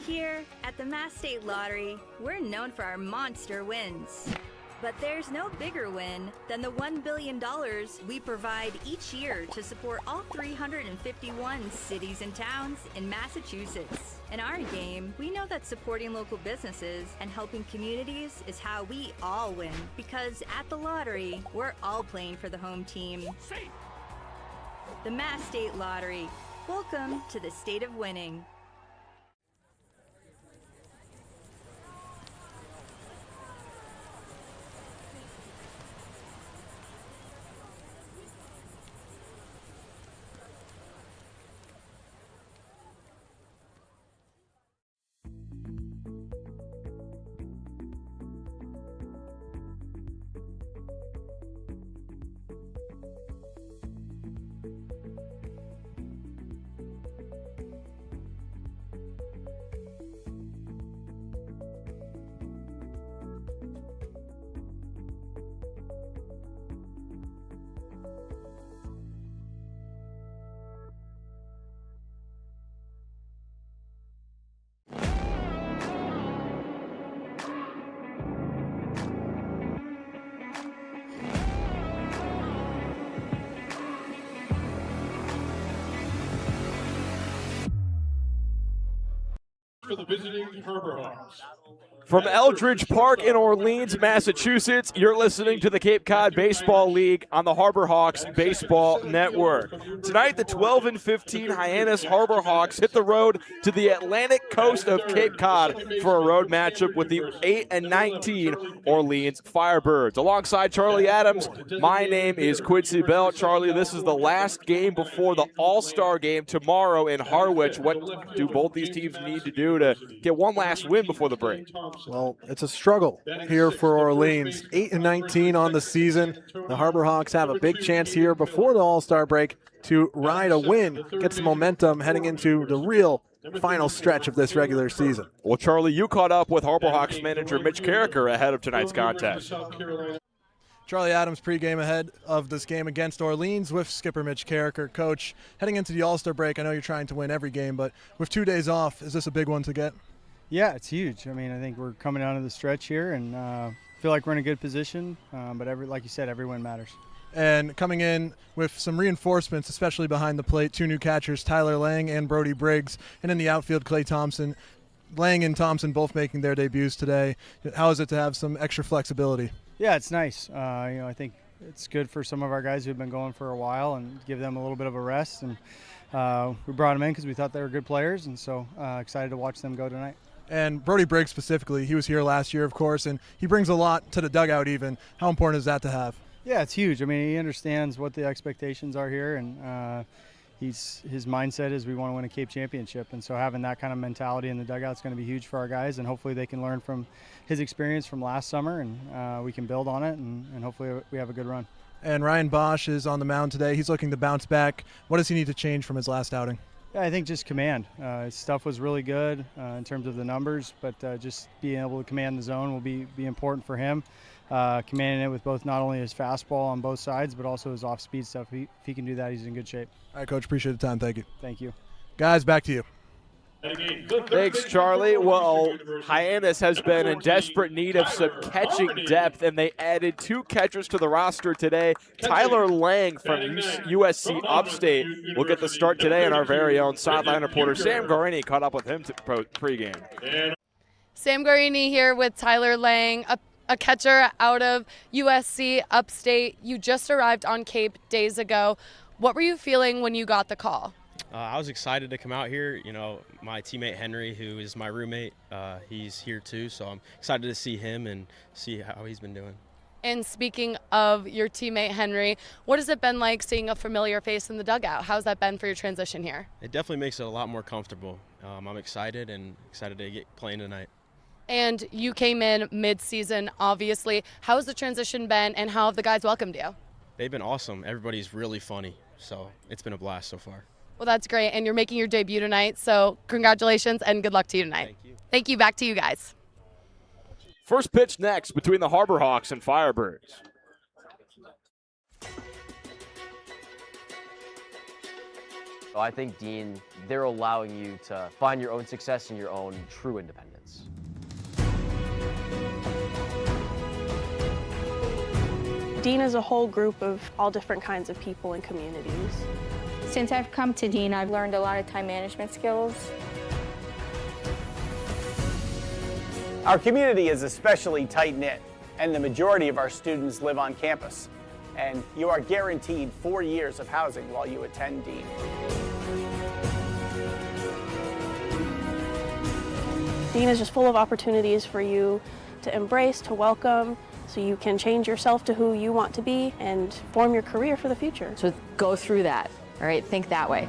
Here at the Mass State Lottery, we're known for our monster wins. But there's no bigger win than the $1 billion we provide each year to support all 351 cities and towns in Massachusetts. In our game, we know that supporting local businesses and helping communities is how we all win. Because at the lottery, we're all playing for the home team. The Mass State Lottery. Welcome to the state of winning. For the visiting Harbor Hawks. From Eldridge Park in Orleans, Massachusetts, you're listening to the Cape Cod Baseball League on the Harbor Hawks Baseball Network. Tonight, the 12-15 Hyannis Harbor Hawks hit the road to the Atlantic coast of Cape Cod for a road matchup with the 8-19 Orleans Firebirds. Alongside Charlie Adams, my name is Quincy Bell. Charlie, this is the last game before the All-Star game tomorrow in Harwich. What do both these teams need to do to get one last win before the break? Well, it's a struggle here for Orleans. 8-19 on the season. The Harbor Hawks have a big chance here before the All-Star break to ride a win, get some momentum heading into the real final stretch of this regular season. Well, Charlie, you caught up with Harbor Hawks manager Mitch Carricker ahead of tonight's contest. Charlie Adams pregame ahead of this game against Orleans with skipper Mitch Carricker. Coach, heading into the All-Star break, I know you're trying to win every game, but with 2 days off, is this a big one to get? Yeah, it's huge. I mean, I think we're coming down to the stretch here and feel like we're in a good position, but like you said, every win matters. And coming in with some reinforcements, especially behind the plate, 2 new catchers, Tyler Lang and Brody Briggs, and in the outfield, Clay Thompson. Lang and Thompson both making their debuts today. How is it to have some extra flexibility? Yeah, it's nice. I think it's good for some of our guys who've been going for a while and give them a little bit of a rest. And we brought them in because we thought they were good players, and so excited to watch them go tonight. And Brody Briggs specifically, he was here last year, of course, and he brings a lot to the dugout even. How important is that to have? Yeah, it's huge. I mean, he understands what the expectations are here, and his mindset is we want to win a Cape championship. And so having that kind of mentality in the dugout is going to be huge for our guys, and hopefully they can learn from his experience from last summer, and we can build on it, and hopefully we have a good run. And Ryan Bosch is on the mound today. He's looking to bounce back. What does he need to change from his last outing? Yeah, I think just command. His stuff was really good in terms of the numbers, but just being able to command the zone will be important for him. Commanding it with both not only his fastball on both sides, but also his off-speed stuff. If he can do that, he's in good shape. All right, Coach, appreciate the time. Thank you. Thank you. Guys, back to you. Thanks, Charlie. Well, Hyannis has been in desperate need of some catching depth, and they added 2 catchers to the roster today. Tyler Lang from USC Upstate will get the start today, and our very own sideline reporter Sam Garini caught up with him pregame. Sam Garini here with Tyler Lang, a catcher out of USC Upstate. You just arrived on Cape days ago. What were you feeling when you got the call? I was excited to come out here. You know, my teammate Henry, who is my roommate, he's here too, so I'm excited to see him and see how he's been doing. And speaking of your teammate Henry, what has it been like seeing a familiar face in the dugout? How's that been for your transition here? It definitely makes it a lot more comfortable. I'm excited to get playing tonight. And you came in mid-season, obviously. How has the transition been, and how have the guys welcomed you? They've been awesome. Everybody's really funny, so it's been a blast so far. Well, that's great, and you're making your debut tonight, so congratulations and good luck to you tonight. Thank you. Thank you. Back to you guys. First pitch next between the Harbor Hawks and Firebirds. I think, Dean, they're allowing you to find your own success and your own true independence. Dean is a whole group of all different kinds of people and communities. Since I've come to Dean, I've learned a lot of time management skills. Our community is especially tight-knit, and the majority of our students live on campus. And you are guaranteed 4 years of housing while you attend Dean. Dean is just full of opportunities for you to embrace, to welcome, so you can change yourself to who you want to be and form your career for the future. So go through that, all right? Think that way.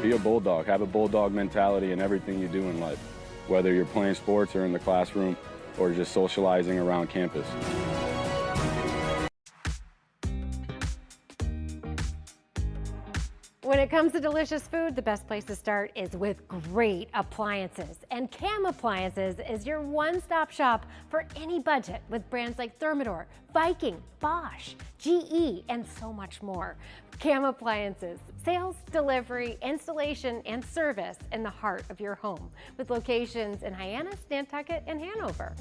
Be a bulldog. Have a bulldog mentality in everything you do in life, whether you're playing sports or in the classroom or just socializing around campus. When it comes to delicious food, the best place to start is with great appliances. And Cam Appliances is your one-stop shop for any budget with brands like Thermador, Viking, Bosch, GE, and so much more. Cam Appliances, sales, delivery, installation, and service in the heart of your home with locations in Hyannis, Nantucket, and Hanover.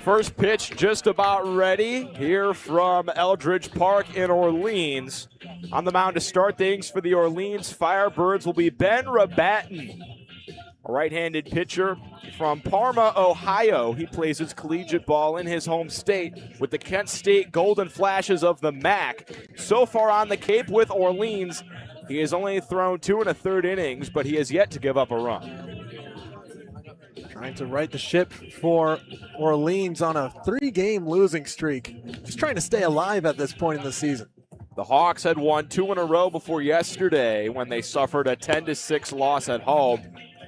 First pitch just about ready here from Eldridge Park in Orleans. On the mound to start things for the Orleans Firebirds will be Ben Rabatin, a right-handed pitcher from Parma, Ohio. He plays his collegiate ball in his home state with the Kent State Golden Flashes of the MAC. So far on the Cape with Orleans, he has only thrown 2 1/3 innings, but he has yet to give up a run. Trying to right the ship for Orleans on a 3-game losing streak. Just trying to stay alive at this point in the season. The Hawks had won 2 in a row before yesterday when they suffered a 10-6 loss at home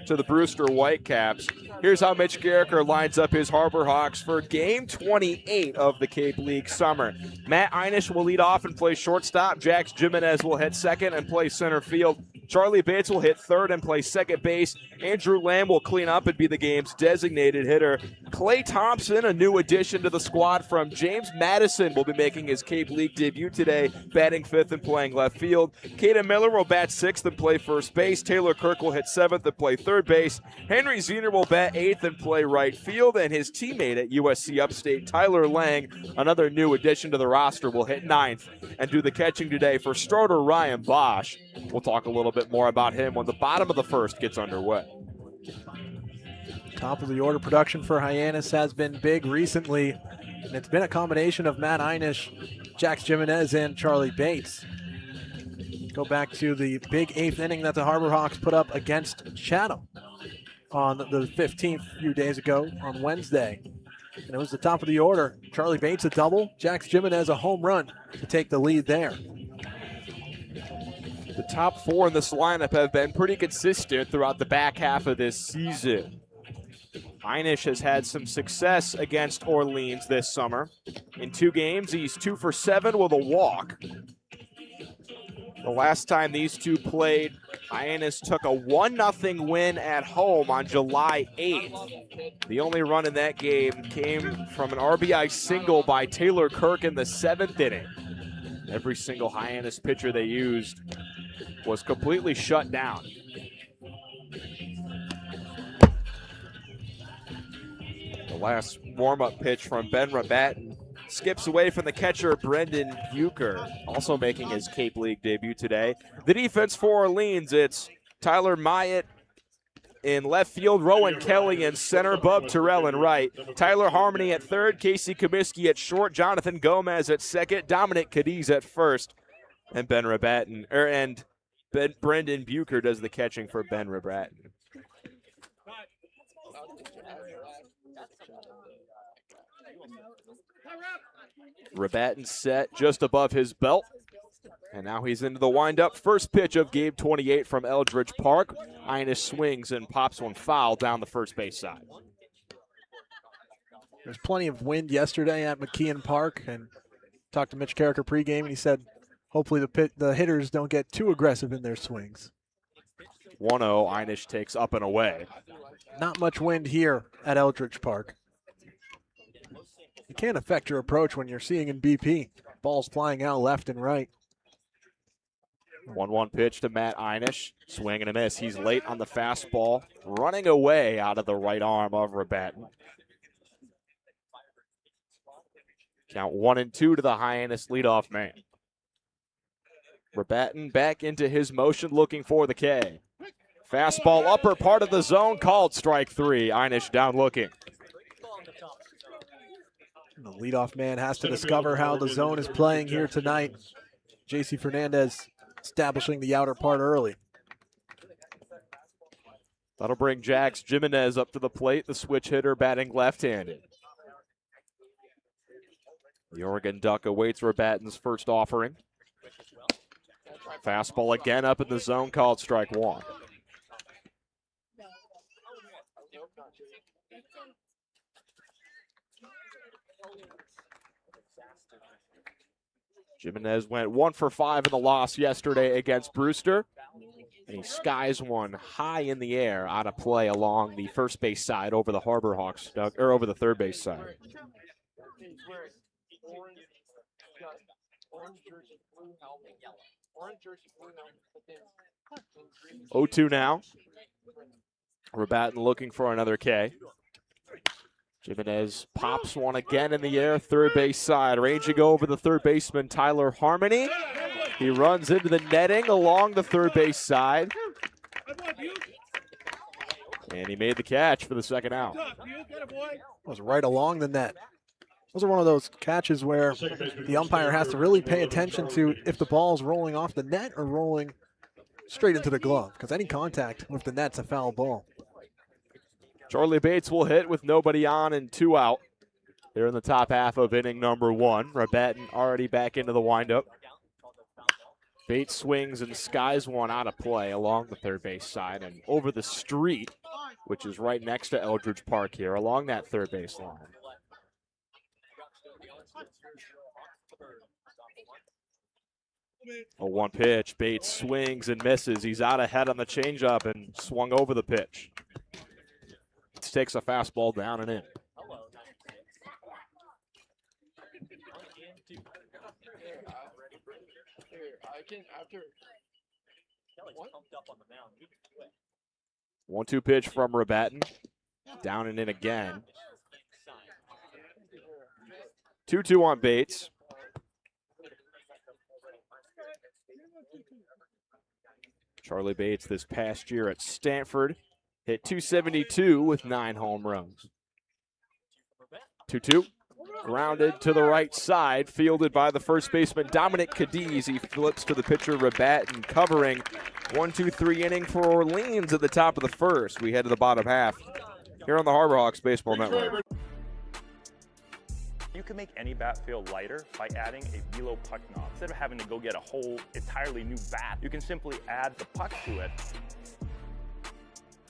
to the Brewster Whitecaps. Here's how Mitch Garricker lines up his Harbor Hawks for Game 28 of the Cape League Summer. Matt Hyannis will lead off and play shortstop. Jax Jimenez will hit second and play center field. Charlie Bates will hit third and play second base. Andrew Lamb will clean up and be the game's designated hitter. Clay Thompson, a new addition to the squad from James Madison, will be making his Cape League debut today, batting fifth and playing left field. Caden Miller will bat sixth and play first base. Taylor Kirk will hit seventh and play third base. Henry Zener will bat eighth and play right field. And his teammate at USC Upstate, Tyler Lang, another new addition to the roster, will hit ninth and do the catching today for starter Ryan Bosch. We'll talk a little bit more about him when the bottom of the first gets underway. Top of the order production for Hyannis has been big recently, and it's been a combination of Matt Hyannis, Jax Jimenez, and Charlie Bates. Go back to the big 8th inning that the Harbor Hawks put up against Chatham on the 15th a few days ago on Wednesday. And it was the top of the order. Charlie Bates a double, Jax Jimenez a home run to take the lead there. The top 4 in this lineup have been pretty consistent throughout the back half of this season. Hyannis has had some success against Orleans this summer. In 2 games, he's 2 for 7 with a walk. The last time these two played, Hyannis took a 1-0 win at home on July 8th. The only run in that game came from an RBI single by Taylor Kirk in the 7th inning. Every single Hyannis pitcher they used was completely shut down. The last warm-up pitch from Ben Rabatin skips away from the catcher Brendan Bucher, also making his Cape League debut today. The defense for Orleans, it's Tyler Myatt in left field, Rowan Kelly in center, Bub Terrell in right, Tyler Harmony at third, Casey Comiskey at short, Jonathan Gomez at second, Dominic Cadiz at first, and Brendan Bucher does the catching for Ben Rabatin. Rabatin set just above his belt. And now he's into the windup. First pitch of game 28 from Eldridge Park. Hyannis swings and pops one foul down the first base side. There's plenty of wind yesterday at McKeon Park, and talked to Mitch Carricker pregame, and he said hopefully the hitters don't get too aggressive in their swings. 1-0, Hyannis takes up and away. Not much wind here at Eldridge Park. It can affect your approach when you're seeing in BP. Balls flying out left and right. 1-1 pitch to Matt Hyannis. Swing and a miss. He's late on the fastball. Running away out of the right arm of Rabatin. Count 1-2 to the Hyannis leadoff man. Rabatin back into his motion, looking for the K. Fastball upper part of the zone, called strike 3. Hyannis down looking. The leadoff man has to discover how the zone is playing here tonight. JC Fernandez establishing the outer part early. That'll bring Jax Jimenez up to the plate, the switch hitter batting left-handed. The Oregon Duck awaits Rabatin's first offering. Fastball again up in the zone, called strike 1. Jimenez went 1 for 5 in the loss yesterday against Brewster. And he skies one high in the air out of play along the first base side over the Harbor Hawks, or over the third base side. 0-2 now. Rabatin looking for another K. Jimenez pops one again in the air, third base side. Ranging over the third baseman, Tyler Harmony. He runs into the netting along the third base side. And he made the catch for the second out. Was right along the net. Those are one of those catches where the umpire has to really pay attention to if the ball's rolling off the net or rolling straight into the glove, because any contact with the net's a foul ball. Charlie Bates will hit with nobody on and 2 out. They're in the top half of inning number 1. Rabatin already back into the windup. Bates swings and skies one out of play along the third base side and over the street, which is right next to Eldridge Park here, along that third base line. A 1 pitch. Bates swings and misses. He's out ahead on the changeup and swung over the pitch. Takes a fastball down and in. One-two pitch from Rabatin. Down and in again. 2-2 on Bates. Charlie Bates this past year at Stanford hit .272 with 9 home runs. 2-2. Grounded to the right side, fielded by the first baseman, Dominic Cadiz. He flips to the pitcher, Rabatin, covering 1-2-3 inning for Orleans at the top of the first. We head to the bottom half here on the Harbor Hawks Baseball Network. You can make any bat feel lighter by adding a velo puck knob. Instead of having to go get a whole entirely new bat, you can simply add the puck to it.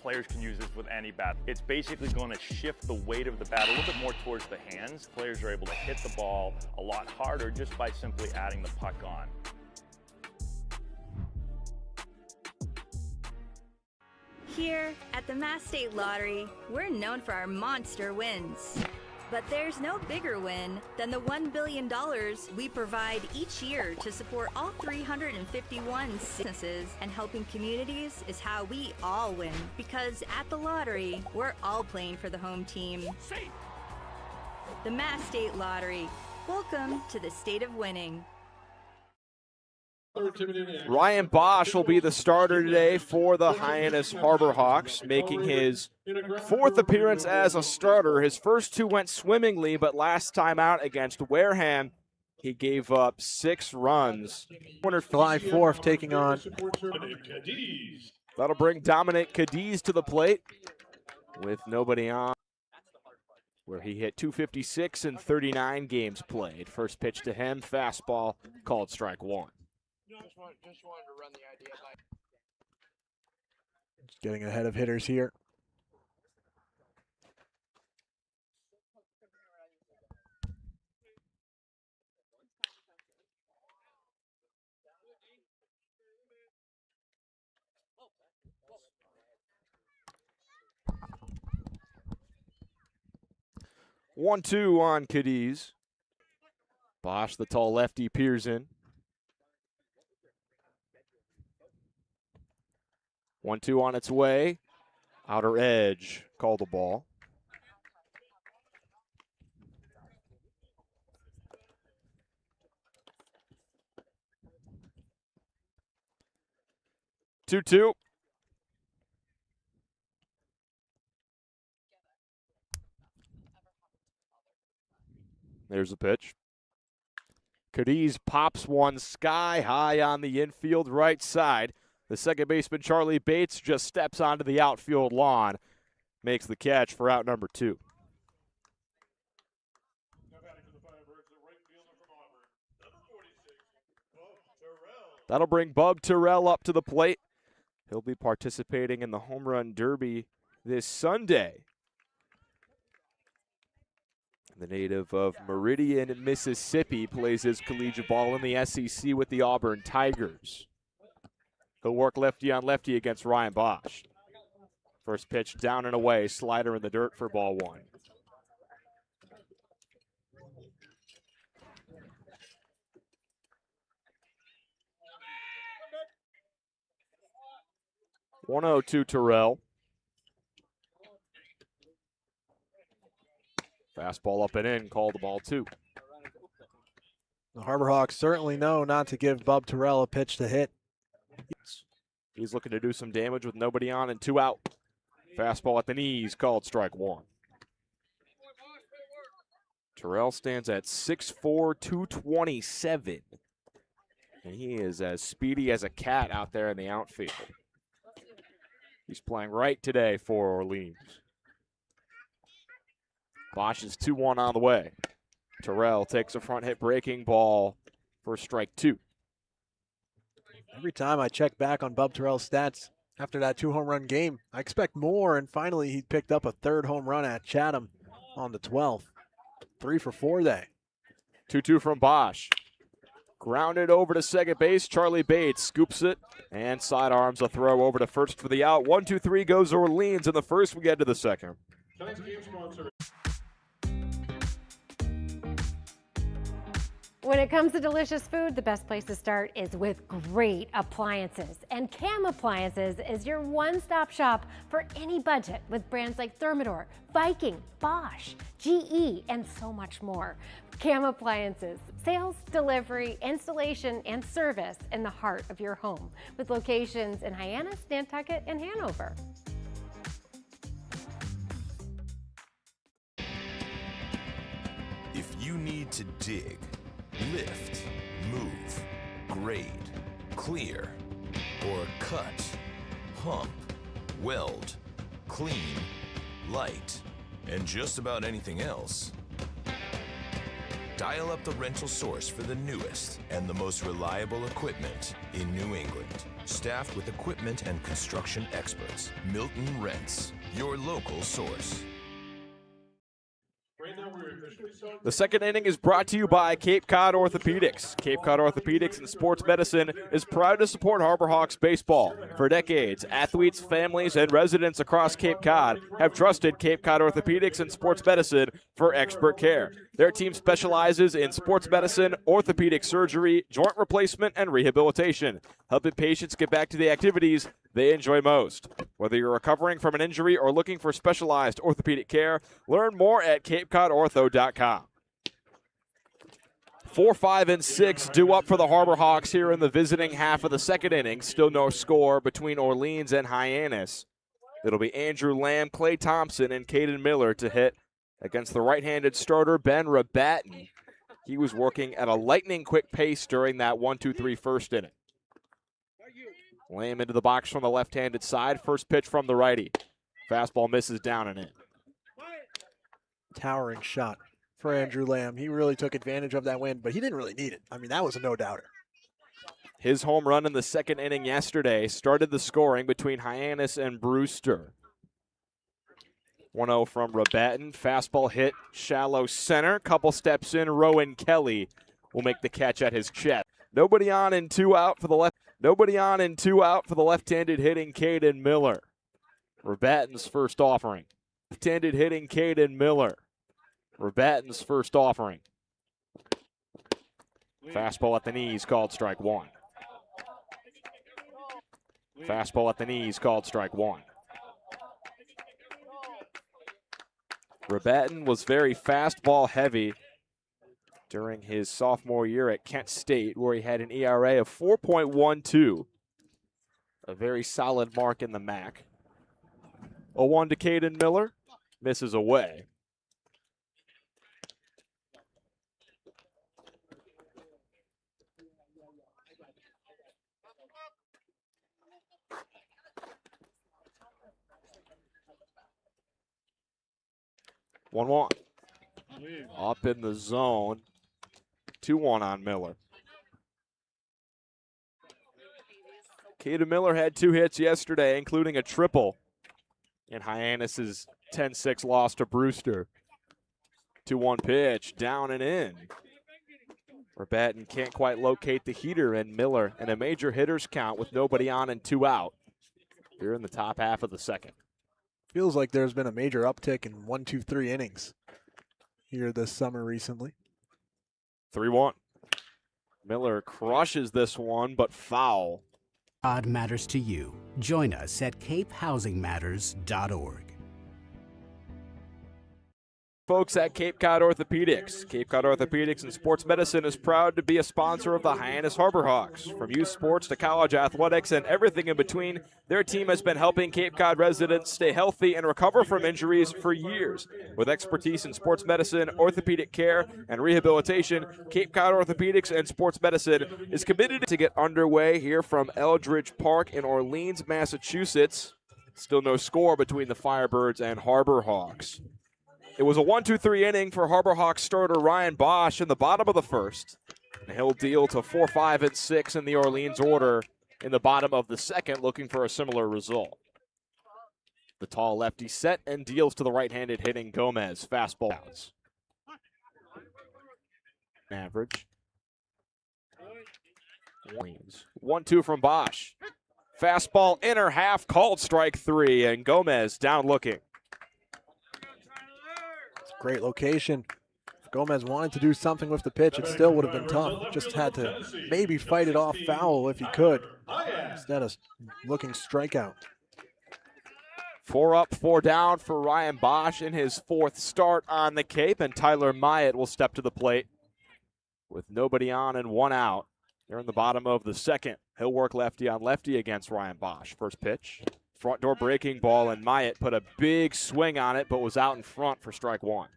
Players can use this with any bat. It's basically going to shift the weight of the bat a little bit more towards the hands. Players are able to hit the ball a lot harder just by simply adding the puck on. Here at the Mass State Lottery, we're known for our monster wins. But there's no bigger win than the $1 billion we provide each year to support all 351 businesses, and helping communities is how we all win. Because at the lottery, we're all playing for the home team. The Mass State Lottery. Welcome to the state of winning. Ryan Bosch will be the starter today for the Hyannis Harbor Hawks, making his 4th appearance as a starter. His first 2 went swimmingly, but last time out against Wareham, he gave up 6 runs. July 4th taking on. That'll bring Dominic Cadiz to the plate with nobody on. where he hit 256 in 39 games played. First pitch to him, fastball, called strike one. Just getting ahead of hitters here. One-two on Cadiz. Bosch, the tall lefty, peers in. 1-2 on its way. Outer edge, call the ball. Two-two. There's the pitch. Cadiz pops one sky high on the infield right side. The second baseman, Charlie Bates, just steps onto the outfield lawn, makes the catch for out number 2. That'll bring Bub Terrell up to the plate. He'll be participating in the Home Run Derby this Sunday. The native of Meridian, Mississippi, plays his collegiate ball in the SEC with the Auburn Tigers. He'll work lefty on lefty against Ryan Bosch. First pitch down and away, slider in the dirt for ball one. One-0 to Terrell. Fastball up and in, call the ball 2. The Harbor Hawks certainly know not to give Bub Terrell a pitch to hit. He's looking to do some damage with nobody on and 2 out. Fastball at the knees, called strike 1. Terrell stands at 6'4", 227. And he is as speedy as a cat out there in the outfield. He's playing right today for Orleans. Bosch is 2-1 on the way. Terrell takes a front hit breaking ball for strike 2. Every time I check back on Bub Terrell's stats after that 2-home run game, I expect more, and finally he picked up a 3rd home run at Chatham on the 12th. 3 for 4 day. 2-2 from Bosch. Grounded over to second base. Charlie Bates scoops it and sidearms a throw over to first for the out. 1-2-3 goes Orleans in the first. We get to the second. Tonight's game sponsor. When it comes to delicious food, the best place to start is with great appliances. And Cam Appliances is your one-stop shop for any budget with brands like Thermador, Viking, Bosch, GE, and so much more. Cam Appliances, sales, delivery, installation, and service in the heart of your home with locations in Hyannis, Nantucket, and Hanover. If you need to dig, lift, move, grade, clear, or cut, pump, weld, clean, light, and just about anything else, dial up the rental source for the newest and the most reliable equipment in New England. Staffed with equipment and construction experts, Milton Rents, your local source. The second inning is brought to you by Cape Cod Orthopedics. Cape Cod Orthopedics and Sports Medicine is proud to support Harbor Hawks baseball. For decades, athletes, families, and residents across Cape Cod have trusted Cape Cod Orthopedics and Sports Medicine for expert care. Their team specializes in sports medicine, orthopedic surgery, joint replacement, and rehabilitation, helping patients get back to the activities they enjoy most. Whether you're recovering from an injury or looking for specialized orthopedic care, learn more at CapeCodOrtho.com. 4, 5, and 6 due up for the Harbor Hawks here in the visiting half of the second inning. Still no score between Orleans and Hyannis. It'll be Andrew Lamb, Clay Thompson, and Caden Miller to hit against the right-handed starter, Ben Rabatin. He was working at a lightning-quick pace during that 1-2-3 first inning. Lamb into the box from the left-handed side. First pitch from the righty. Fastball misses down and in. towering shot for Andrew Lamb. He really took advantage of that win, but he didn't really need it. I mean, that was a no-doubter. His home run in the second inning yesterday started the scoring between Hyannis and Brewster. 1-0 from Rabatin. Fastball hit shallow center. Couple steps in. Rowan Kelly will make the catch at his chest. Nobody on and 2 out for the left-handed hitting Caden Miller. Rabatin's first offering. Left-handed hitting Caden Miller. Rabatin's first offering. Fastball at the knees called strike one. Fastball at the knees called strike one. Rabatin was very fastball heavy during his sophomore year at Kent State, where he had an ERA of 4.12. A very solid mark in the MAC. 0-1 to Caden Miller. Misses away. One. Up in the zone. 2-1 on Miller. Caden Miller had 2 hits yesterday, including a triple in Hyannis' 10-6 loss to Brewster. 2-1 pitch, down and in. Rabatin can't quite locate the heater, and Miller in a major hitters count with nobody on and 2 out. Here in the top half of the second. Feels like there's been a major uptick in 1, 2, 3 innings here this summer recently. 3-1. Miller crushes this one, but foul. God matters to you. Join us at capehousingmatters.org. Folks at Cape Cod Orthopedics. Cape Cod Orthopedics and Sports Medicine is proud to be a sponsor of the Hyannis Harbor Hawks. From youth sports to college athletics and everything in between, their team has been helping Cape Cod residents stay healthy and recover from injuries for years. With expertise in sports medicine, orthopedic care, and rehabilitation, Cape Cod Orthopedics and Sports Medicine is committed to get underway here from Eldridge Park in Orleans, Massachusetts. Still no score between the Firebirds and Harbor Hawks. It was a 1-2-3 inning for Harbor Hawks starter Ryan Bosch in the bottom of the first. And he'll deal to 4, 5, and 6 in the Orleans order in the bottom of the second, looking for a similar result. The tall lefty set and deals to the right-handed hitting Gomez. Fastball outs. Average. 1-2 from Bosch. Fastball inner half, called strike 3, and Gomez down looking. Great location. If Gomez wanted to do something with the pitch, it still would have been tough. Just had to maybe fight it off foul if he could, instead of looking strikeout. 4 up, 4 down for Ryan Bosch in his 4th start on the Cape, and Tyler Myatt will step to the plate with nobody on and 1 out. They're in the bottom of the second. He'll work lefty on lefty against Ryan Bosch. First pitch. Front door breaking ball, and Myatt put a big swing on it, but was out in front for strike 1.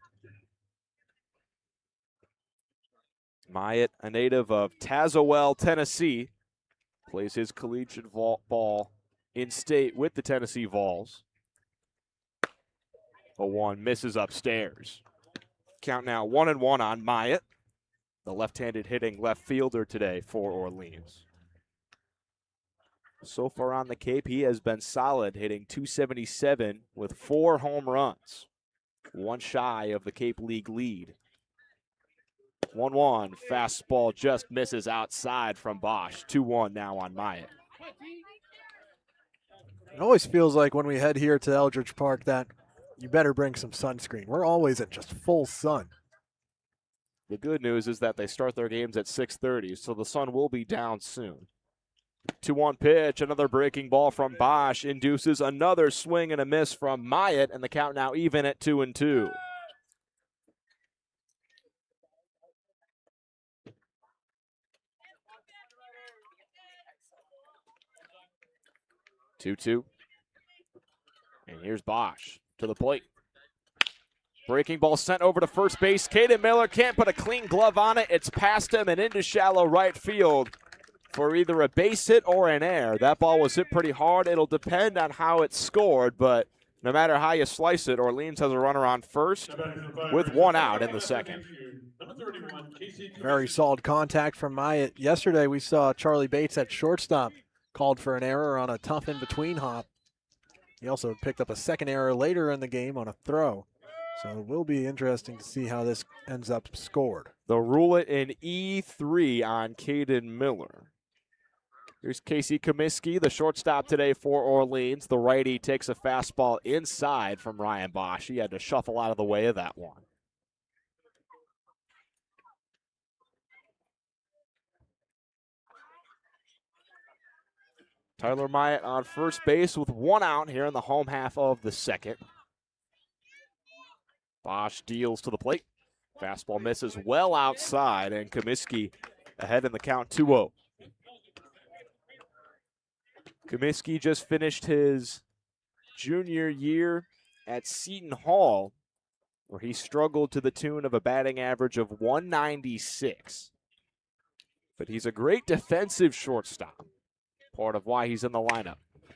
Myatt, a native of Tazewell, Tennessee, plays his collegiate ball in state with the Tennessee Vols. 0-1 misses upstairs. Count now 1-1 on Myatt, the left-handed hitting left fielder today for Orleans. So far on the Cape, he has been solid, hitting .277 with 4 home runs. 1 shy of the Cape League lead. 1-1, fastball just misses outside from Bosch. 2-1 now on Myatt. It always feels like when we head here to Eldridge Park that you better bring some sunscreen. We're always at just full sun. The good news is that they start their games at 6:30, so the sun will be down soon. 2-1 pitch, another breaking ball from Bosch induces another swing and a miss from Myatt, and the count now even at 2-2. And here's Bosch to the plate. Breaking ball sent over to first base. Caden Miller can't put a clean glove on it. It's past him and into shallow right field for either a base hit or an error. That ball was hit pretty hard. It'll depend on how it's scored, but No matter how you slice it, Orleans has a runner on first with one out in the second. Very solid contact from Myatt. Yesterday we saw Charlie Bates at shortstop called for an error on a tough in-between hop. He also picked up a second error later in the game on a throw. So it will be interesting to see how this ends up scored. They'll rule it in E3 on Caden Miller. Here's Casey Comiskey, the shortstop today for Orleans. The righty takes a fastball inside from Ryan Bosch. He had to shuffle out of the way of that one. Tyler Myatt on first base with one out here in the home half of the second. Bosch deals to the plate. Fastball misses well outside, and Comiskey ahead in the count 2-0. Comiskey just finished his junior year at Seton Hall, where he struggled to the tune of a batting average of 196. But he's a great defensive shortstop, part of why he's in the lineup.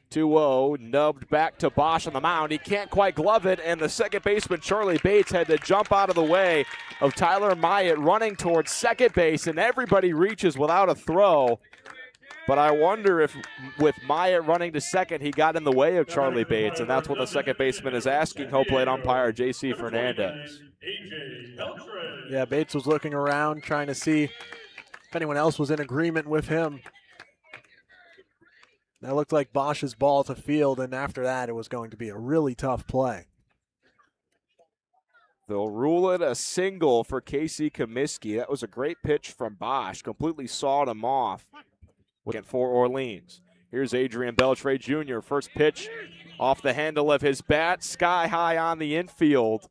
2-0, nubbed back to Bosch on the mound. He can't quite glove it, and the second baseman, Charlie Bates, had to jump out of the way of Tyler Myatt running towards second base, and everybody reaches without a throw. But I wonder if with Myatt running to second, he got in the way of Charlie Bates, and that's what the second baseman is asking home plate umpire J.C. Fernandez. Yeah, Bates was looking around trying to see if anyone else was in agreement with him. That looked like Bosch's ball to field, and after that, it was going to be a really tough play. They'll rule it a single for Casey Comiskey. That was a great pitch from Bosch, completely sawed him off. For Orleans. Here's Adrian Beltre Jr. First pitch off the handle of his bat, sky high on the infield.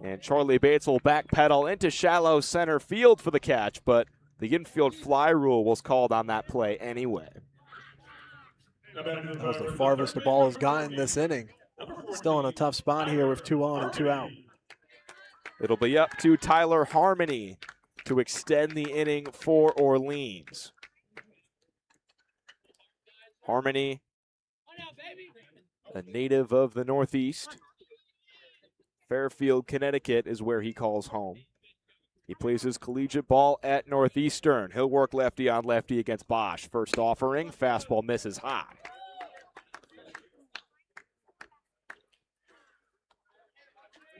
And Charlie Bates will backpedal into shallow center field for the catch, but the infield fly rule was called on that play anyway. That was the farthest the ball has gotten this inning. Still in a tough spot here with 2 on and 2 out. It'll be up to Tyler Harmony to extend the inning for Orleans. Harmony, a native of the Northeast. Fairfield, Connecticut is where he calls home. He plays his collegiate ball at Northeastern. He'll work lefty on lefty against Bosch. First offering, fastball misses high.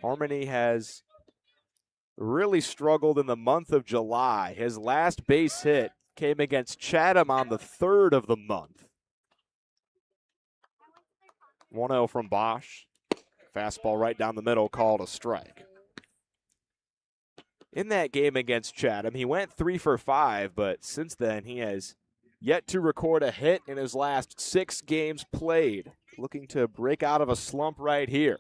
Harmony has really struggled in the month of July. His last base hit came against Chatham on the 3rd of the month. 1-0 from Bosch. Fastball right down the middle, called a strike. In that game against Chatham, he went 3 for 5, but since then he has yet to record a hit in his last 6 games played. Looking to break out of a slump right here.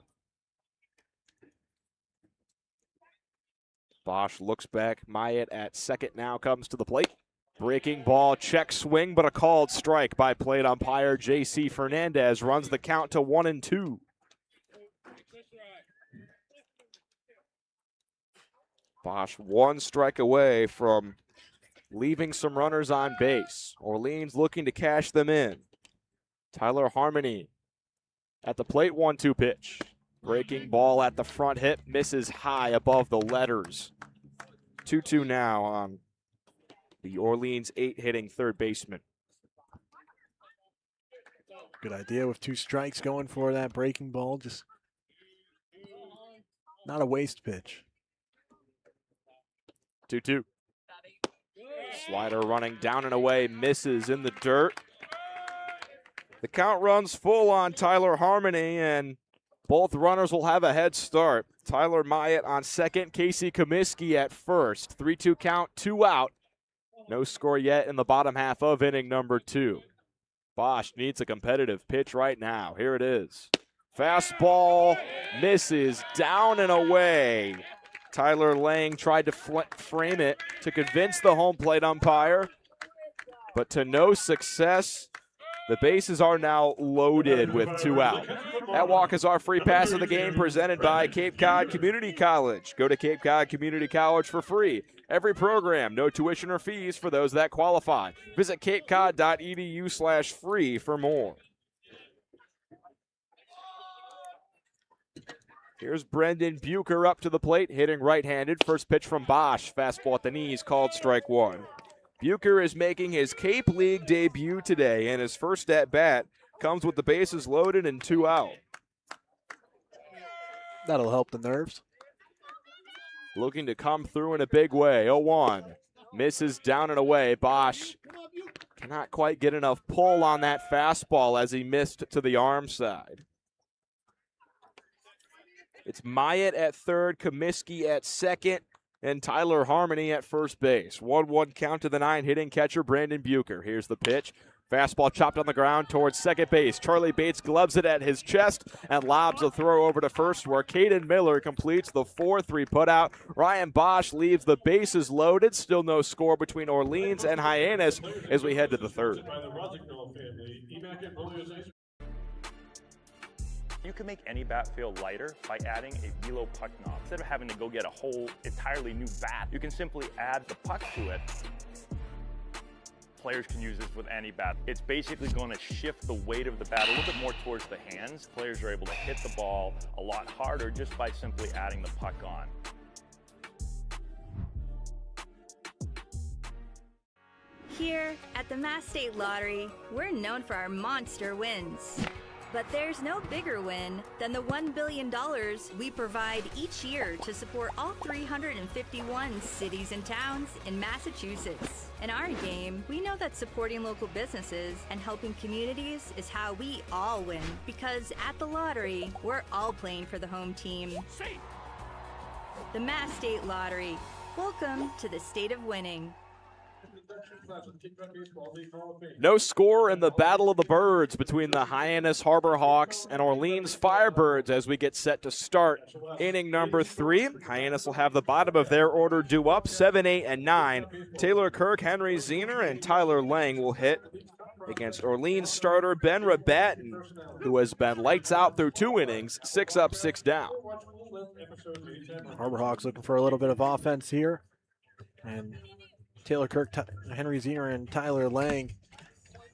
Bosch looks back. Myatt at second now comes to the plate. Breaking ball, check swing, but a called strike by plate umpire J.C. Fernandez runs the count to 1-2. Bosch 1 strike away from leaving some runners on base. Orleans looking to cash them in. Tyler Harmony at the plate, 1-2 pitch. Breaking ball at the front hip, misses high above the letters. 2-2 now on the Orleans 8-hitting third baseman. Good idea with 2 strikes going for that breaking ball. Just not a waste pitch. 2-2. Slider running down and away, misses in the dirt. The count runs full on Tyler Harmony, and both runners will have a head start. Tyler Myatt on second, Casey Comiskey at first. 3-2 count, 2 out. No score yet in the bottom half of inning number 2. Bosch needs a competitive pitch right now. Here it is. Fastball misses down and away. Tyler Lang tried to frame it to convince the home plate umpire, but to no success. The bases are now loaded with 2 out. That walk is our free pass of the game presented by Cape Cod Community College. Go to Cape Cod Community College for free. Every program, no tuition or fees for those that qualify. Visit capecod.edu/free for more. Here's Brendan Bucher up to the plate, hitting right-handed. First pitch from Bosch. Fastball at the knees, called strike one. Bucher is making his Cape League debut today, and his first at-bat comes with the bases loaded and 2 out. That'll help the nerves. Looking to come through in a big way. 0-1. Misses down and away. Bosch cannot quite get enough pull on that fastball as he missed to the arm side. It's Myatt at third, Comiskey at second, and Tyler Harmony at first base. 1-1 count to the 9, hitting catcher Brandon Bucher. Here's the pitch. Fastball chopped on the ground towards second base. Charlie Bates gloves it at his chest and lobs a throw over to first, where Caden Miller completes the 4-3 putout. Ryan Bosch leaves the bases loaded. Still no score between Orleans and Hyannis as we head to the third. You can make any bat feel lighter by adding a velo puck knob. Instead of having to go get a whole entirely new bat, you can simply add the puck to it. Players can use this with any bat. It's basically going to shift the weight of the bat a little bit more towards the hands. Players are able to hit the ball a lot harder just by simply adding the puck on. Here at the Mass State Lottery, we're known for our monster wins. But there's no bigger win than the $1 billion we provide each year to support all 351 cities and towns in Massachusetts. In our game, we know that supporting local businesses and helping communities is how we all win. Because at the lottery, we're all playing for the home team. The Mass State Lottery. Welcome to the state of winning. No score in the Battle of the Birds between the Hyannis Harbor Hawks and Orleans Firebirds as we get set to start inning number 3. Hyannis will have the bottom of their order due up, 7, 8, and 9. Taylor Kirk, Henry Zener, and Tyler Lang will hit against Orleans starter Ben Rabatin, who has been lights out through 2 innings, 6 up, 6 down. Harbor Hawks looking for a little bit of offense here. And Taylor Kirk, Henry Zener, and Tyler Lang.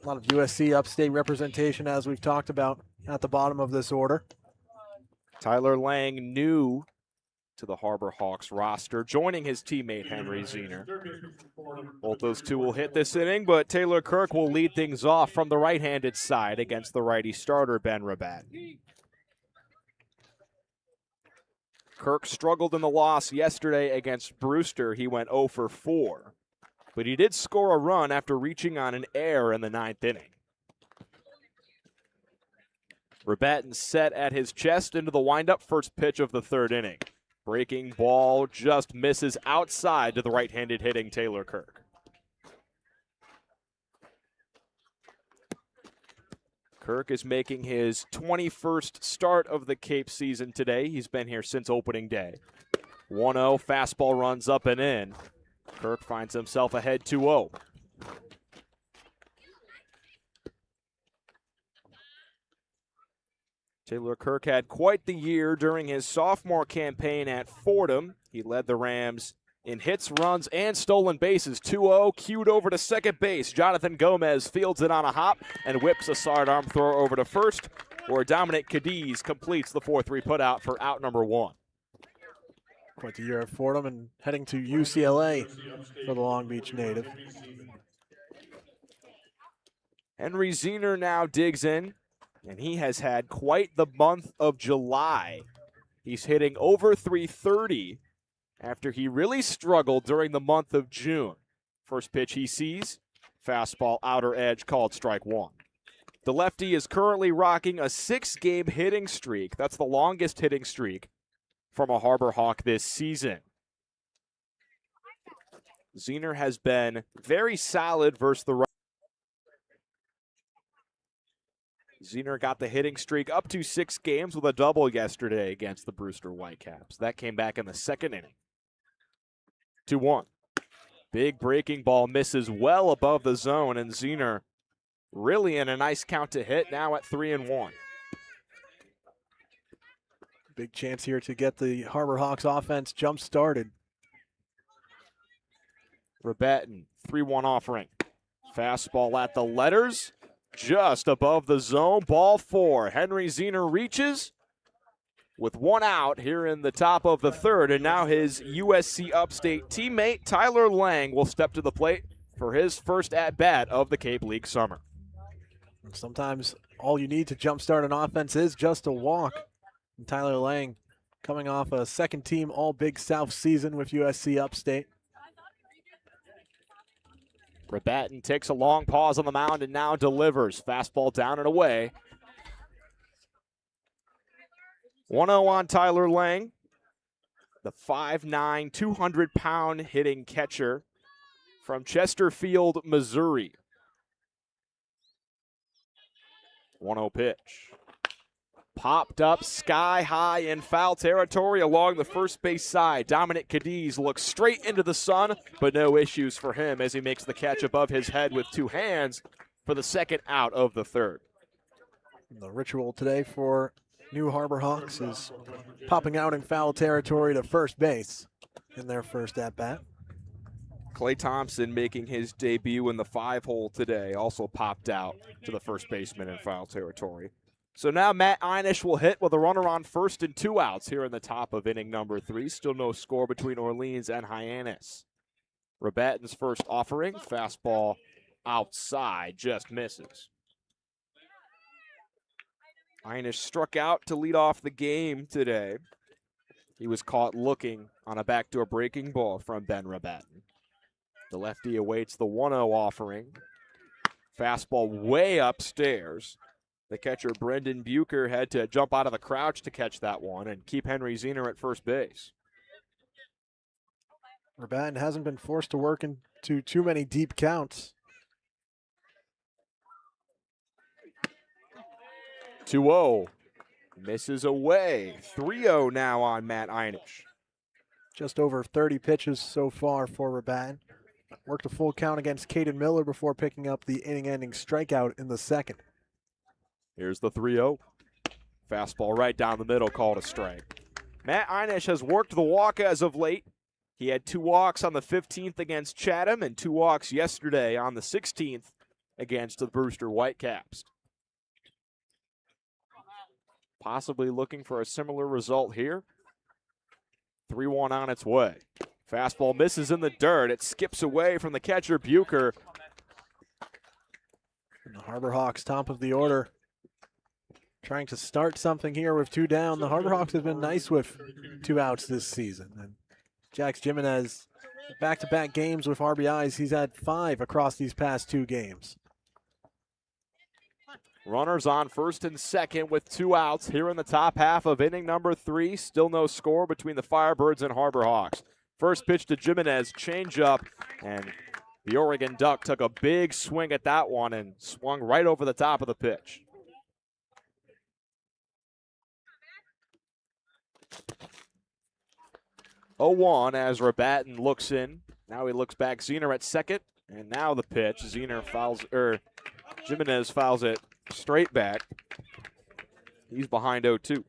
A lot of USC upstate representation, as we've talked about, at the bottom of this order. Tyler Lang new to the Harbor Hawks roster, joining his teammate Henry Zener. Both those two will hit this inning, but Taylor Kirk will lead things off from the right-handed side against the righty starter, Ben Rabat. Kirk struggled in the loss yesterday against Brewster. He went 0 for 4. But he did score a run after reaching on an error in the 9th inning. Rabatin set at his chest into the windup, first pitch of the 3rd inning. Breaking ball just misses outside to the right-handed hitting Taylor Kirk. Kirk is making his 21st start of the Cape season today. He's been here since opening day. 1-0, fastball runs up and in. Kirk finds himself ahead 2-0. Taylor Kirk had quite the year during his sophomore campaign at Fordham. He led the Rams in hits, runs, and stolen bases. 2-0, cued over to second base. Jonathan Gomez fields it on a hop and whips a sidearm throw over to first, where Dominic Cadiz completes the 4-3 putout for out number 1. Quite the year at Fordham and heading to UCLA for the Long Beach native. Henry Zener now digs in, and he has had quite the month of July. He's hitting over 330 after he really struggled during the month of June. First pitch he sees, fastball outer edge, called strike 1. The lefty is currently rocking a 6-game hitting streak. That's the longest hitting streak from a Harbor Hawk this season. Zener has been very solid versus the right. Zener got the hitting streak up to 6 games with a double yesterday against the Brewster Whitecaps. That came back in the 2nd inning. 2-1. Big breaking ball misses well above the zone, and Zener really in a nice count to hit, now at 3-1. Big chance here to get the Harbor Hawks offense jump-started. Rabatin, 3-1 offering. Fastball at the letters, just above the zone. Ball 4. Henry Zener reaches with one out here in the top of the third, and now his USC Upstate teammate Tyler Lang will step to the plate for his first at-bat of the Cape League summer. Sometimes all you need to jumpstart an offense is just a walk. And Tyler Lang coming off a second-team All-Big South season with USC Upstate. Rabatin takes a long pause on the mound and now delivers. Fastball down and away. 1-0 on Tyler Lang, the 5'9", 200-pound hitting catcher from Chesterfield, Missouri. 1-0 pitch. Popped up sky high in foul territory along the first base side. Dominic Cadiz looks straight into the sun, but no issues for him as he makes the catch above his head with two hands for the second out of the third. The ritual today for New Harbor Hawks is popping out in foul territory to first base in their first at-bat. Clay Thompson making his debut in the 5-hole today, also popped out to the first baseman in foul territory. So now Matt Einish will hit with a runner on first and 2 outs here in the top of inning number 3. Still no score between Orleans and Hyannis. Rabatin's first offering, fastball outside, just misses. Einish struck out to lead off the game today. He was caught looking on a backdoor breaking ball from Ben Rabatin. The lefty awaits the 1-0 offering. Fastball way upstairs. The catcher, Brendan Bucher, had to jump out of the crouch to catch that one and keep Henry Zener at first base. Rabatin hasn't been forced to work into too many deep counts. 2-0. Misses away. 3-0 now on Matt Einish. Just over 30 pitches so far for Rabatin. Worked a full count against Caden Miller before picking up the inning-ending strikeout in the second. Here's the 3-0. Fastball right down the middle, called a strike. Matt Einish has worked the walk as of late. He had 2 walks on the 15th against Chatham and 2 walks yesterday on the 16th against the Brewster Whitecaps. Possibly looking for a similar result here. 3-1 on its way. Fastball misses in the dirt. It skips away from the catcher, Bucher. And the Harbor Hawks, top of the order, trying to start something here with 2 down. The Harbor Hawks have been nice with 2 outs this season. And Jax Jimenez, back-to-back games with RBIs. He's had 5 across these past 2 games. Runners on first and second with 2 outs here in the top half of inning number 3. Still no score between the Firebirds and Harbor Hawks. First pitch to Jimenez, changeup, and the Oregon Duck took a big swing at that one and swung right over the top of the pitch. Oh, 0-1 as Rabatin looks in. Now he looks back. Zener at second, and now the pitch. Jimenez fouls it straight back. He's behind 0-2.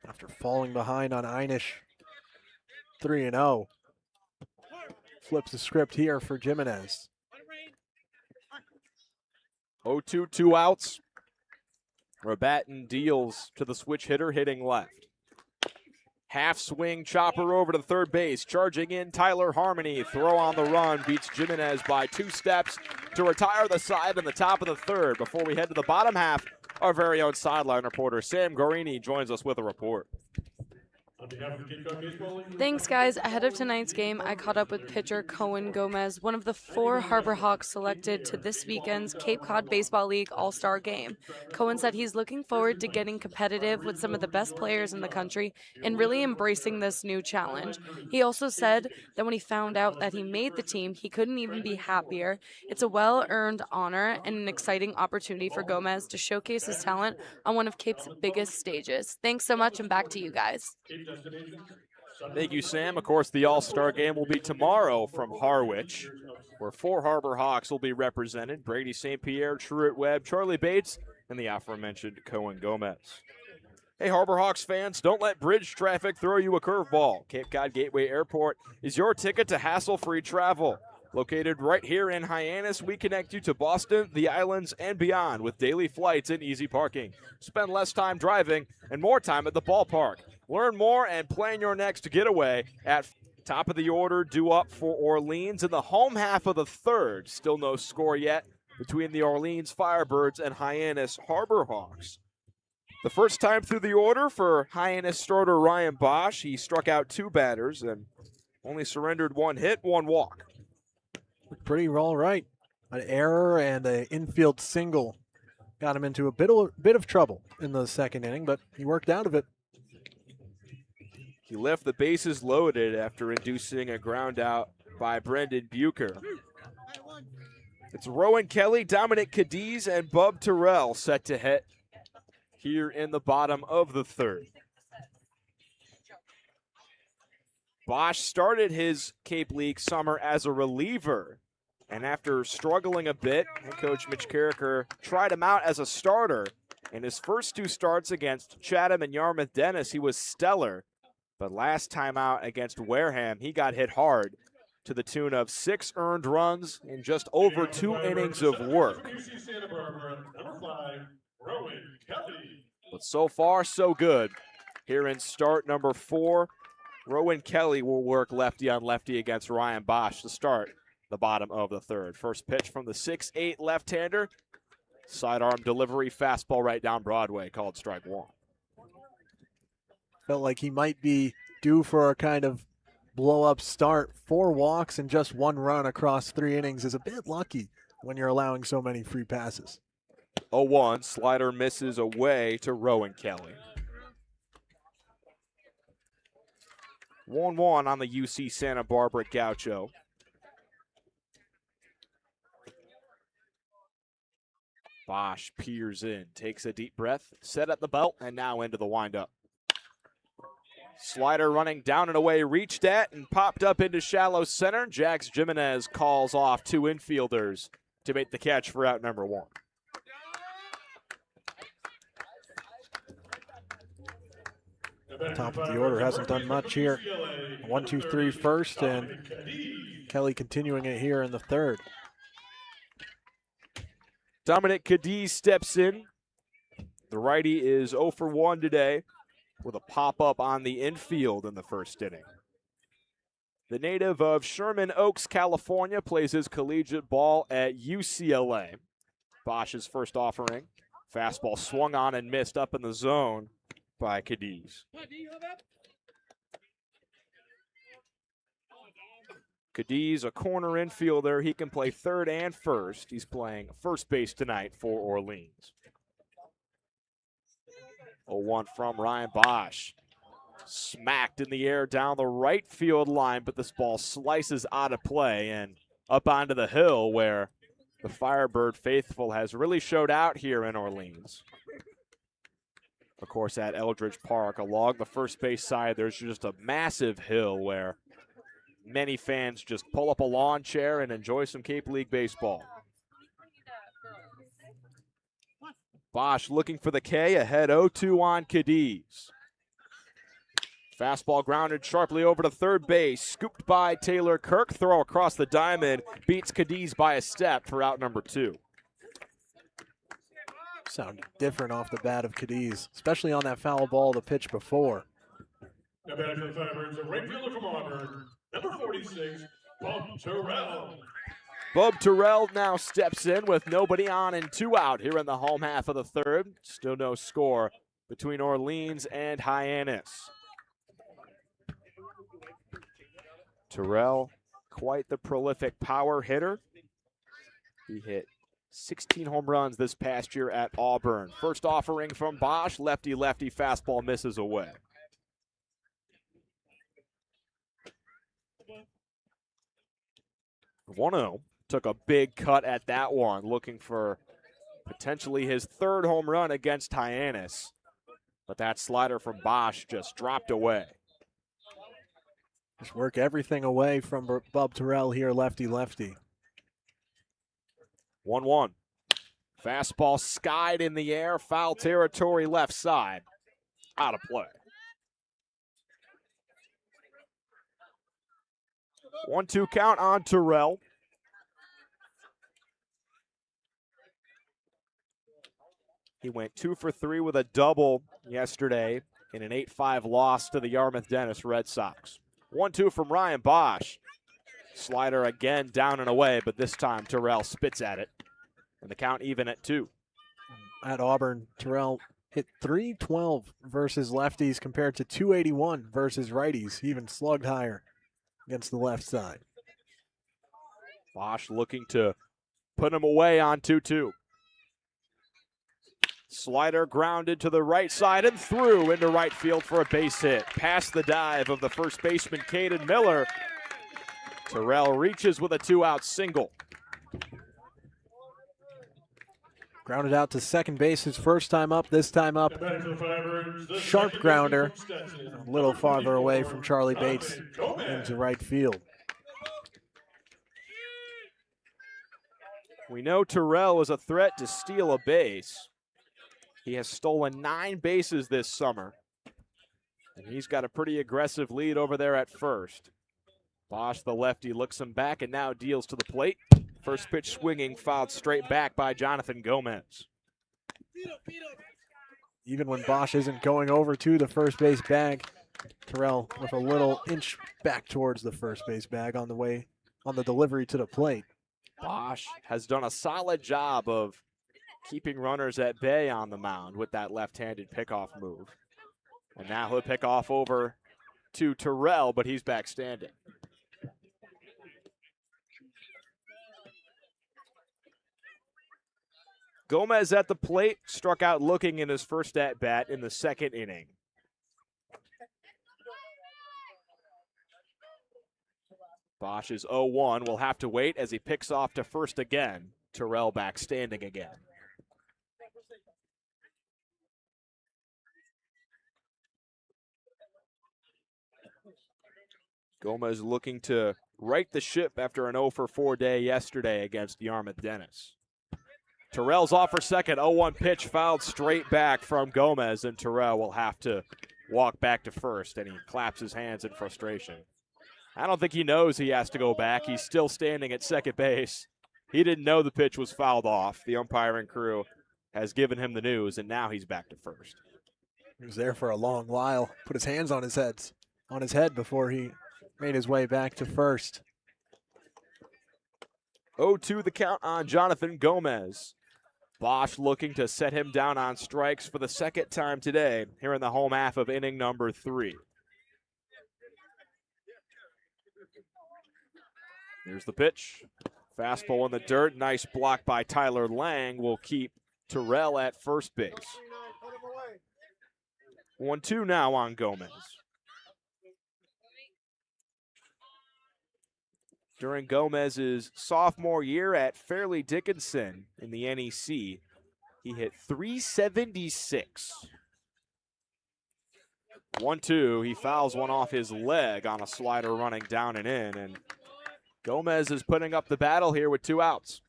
After falling behind on Einish, 3-0. Flips the script here for Jimenez. 0-2, 2 outs. Rabatin deals to the switch hitter, hitting left. Half swing chopper over to third base. Charging in Tyler Harmony. Throw on the run. Beats Jimenez by 2 steps to retire the side in the top of the third. Before we head to the bottom half, our very own sideline reporter Sam Gorini joins us with a report. Thanks, guys. Ahead of tonight's game, I caught up with pitcher Cohen Gomez, one of the 4 Harbor Hawks selected to this weekend's Cape Cod Baseball League All-Star Game. Cohen said he's looking forward to getting competitive with some of the best players in the country and really embracing this new challenge. He also said that when he found out that he made the team, he couldn't even be happier. It's a well-earned honor and an exciting opportunity for Gomez to showcase his talent on one of Cape's biggest stages. Thanks so much, and back to you guys. Thank you, Sam. Of course, the All-Star Game will be tomorrow from Harwich, where 4 Harbor Hawks will be represented. Brady St. Pierre, Truett Webb, Charlie Bates, and the aforementioned Cohen Gomez. Hey, Harbor Hawks fans, don't let bridge traffic throw you a curveball. Cape Cod Gateway Airport is your ticket to hassle-free travel. Located right here in Hyannis, we connect you to Boston, the islands, and beyond with daily flights and easy parking. Spend less time driving and more time at the ballpark. Learn more and plan your next getaway at top of the order, due up for Orleans in the home half of the third. Still no score yet between the Orleans Firebirds and Hyannis Harbor Hawks. The first time through the order for Hyannis starter Ryan Bosch. He struck out 2 batters and only surrendered 1 hit, 1 walk. Pretty all right. An error and an infield single got him into a bit of trouble in the second inning, but he worked out of it. He left the bases loaded after inducing a ground out by Brendan Bucher. It's Rowan Kelly, Dominic Cadiz, and Bub Terrell set to hit here in the bottom of the third. Bosch started his Cape League summer as a reliever, and after struggling a bit, head coach Mitch Carricker tried him out as a starter. In his first 2 starts against Chatham and Yarmouth Dennis, he was stellar, but last time out against Wareham, he got hit hard to the tune of 6 earned runs in just over 2 innings of work. But so far, so good. Here in start number 4, Rowan Kelly will work lefty on lefty against Ryan Bosch to start the bottom of the third. First pitch from the 6'8" left-hander. Sidearm delivery, fastball right down Broadway, called strike 1. Felt like he might be due for a kind of blow-up start. 4 walks and just 1 run across 3 innings is a bit lucky when you're allowing so many free passes. 0-1, slider misses away to Rowan Kelly. 1-1 on the UC Santa Barbara Gaucho. Bosch peers in, takes a deep breath, set at the belt, and now into the windup. Slider running down and away, reached at and popped up into shallow center. Jax Jimenez calls off 2 infielders to make the catch for out number 1. Top of the order hasn't done much here. 1, 2, 3 first, and Kelly continuing it here in the third. Dominic Cadiz steps in. The righty is 0 for 1 today with a pop-up on the infield in the first inning. The native of Sherman Oaks, California, plays his collegiate ball at UCLA. Bosch's first offering. Fastball swung on and missed up in the zone by Cadiz. Cadiz, a corner infielder. He can play third and first. He's playing first base tonight for Orleans. 0-1 from Ryan Bosch. Smacked in the air down the right field line, but this ball slices out of play and up onto the hill where the Firebird faithful has really showed out here in Orleans. Of course, at Eldridge Park, along the first base side, there's just a massive hill where many fans just pull up a lawn chair and enjoy some Cape League baseball. Bosch looking for the K, ahead 0-2 on Cadiz. Fastball grounded sharply over to third base, scooped by Taylor Kirk. Throw across the diamond, beats Cadiz by a step for out number 2. Sounded different off the bat of Cadiz, especially on that foul ball the pitch before. Now batting for the Firebirds, a right fielder from Auburn, number 46, Bub Terrell. Bub Terrell now steps in with nobody on and 2 out here in the home half of the third. Still no score between Orleans and Hyannis. Terrell, quite the prolific power hitter. He hit 16 home runs this past year at Auburn. First offering from Bosch, lefty-lefty fastball misses away. One-0. Took a big cut at that one, looking for potentially his 3rd home run against Hyannis. But that slider from Bosch just dropped away. Just work everything away from Bub Terrell here, lefty-lefty. 1-1. Fastball skied in the air, foul territory left side. Out of play. 1-2 count on Terrell. He went 2 for 3 with a double yesterday in an 8-5 loss to the Yarmouth Dennis Red Sox. 1-2 from Ryan Bosch. Slider again down and away, but this time Terrell spits at it. And the count even at 2. At Auburn, Terrell hit .312 versus lefties compared to .281 versus righties. He even slugged higher against the left side. Bosch looking to put him away on 2-2. Slider grounded to the right side and through into right field for a base hit. Past the dive of the first baseman, Caden Miller. Terrell reaches with a 2-out single. Grounded out to second base his first time up, this time up. Sharp grounder, a little farther away from Charlie Bates into right field. We know Terrell is a threat to steal a base. He has stolen 9 bases this summer, and he's got a pretty aggressive lead over there at first. Bosch, the lefty, looks him back and now deals to the plate. First pitch swinging, fouled straight back by Jonathan Gomez. Even when Bosch isn't going over to the first base bag, Terrell with a little inch back towards the first base bag on the way, on the delivery to the plate. Bosch has done a solid job of keeping runners at bay on the mound with that left-handed pickoff move. And now he'll pick off over to Terrell, but he's back standing. Gomez at the plate, struck out looking in his first at-bat in the second inning. Bosch is 0-1. Will have to wait as he picks off to first again. Terrell back standing again. Gomez looking to right the ship after an 0-for-4 day yesterday against Yarmouth Dennis. Terrell's off for second. 0-1 pitch fouled straight back from Gomez, and Terrell will have to walk back to first, and he claps his hands in frustration. I don't think he knows he has to go back. He's still standing at second base. He didn't know the pitch was fouled off. The umpiring crew has given him the news, and now he's back to first. He was there for a long while. Put his hands on his head before he made his way back to first. 0-2 the count on Jonathan Gomez. Bosch looking to set him down on strikes for the second time today here in the home half of inning number 3. Here's the pitch. Fastball in the dirt. Nice block by Tyler Lang will keep Terrell at first base. 1-2 now on Gomez. During Gomez's sophomore year at Fairleigh Dickinson in the NEC, he hit .376. 1-2, he fouls one off his leg on a slider running down and in, and Gomez is putting up the battle here with 2 outs.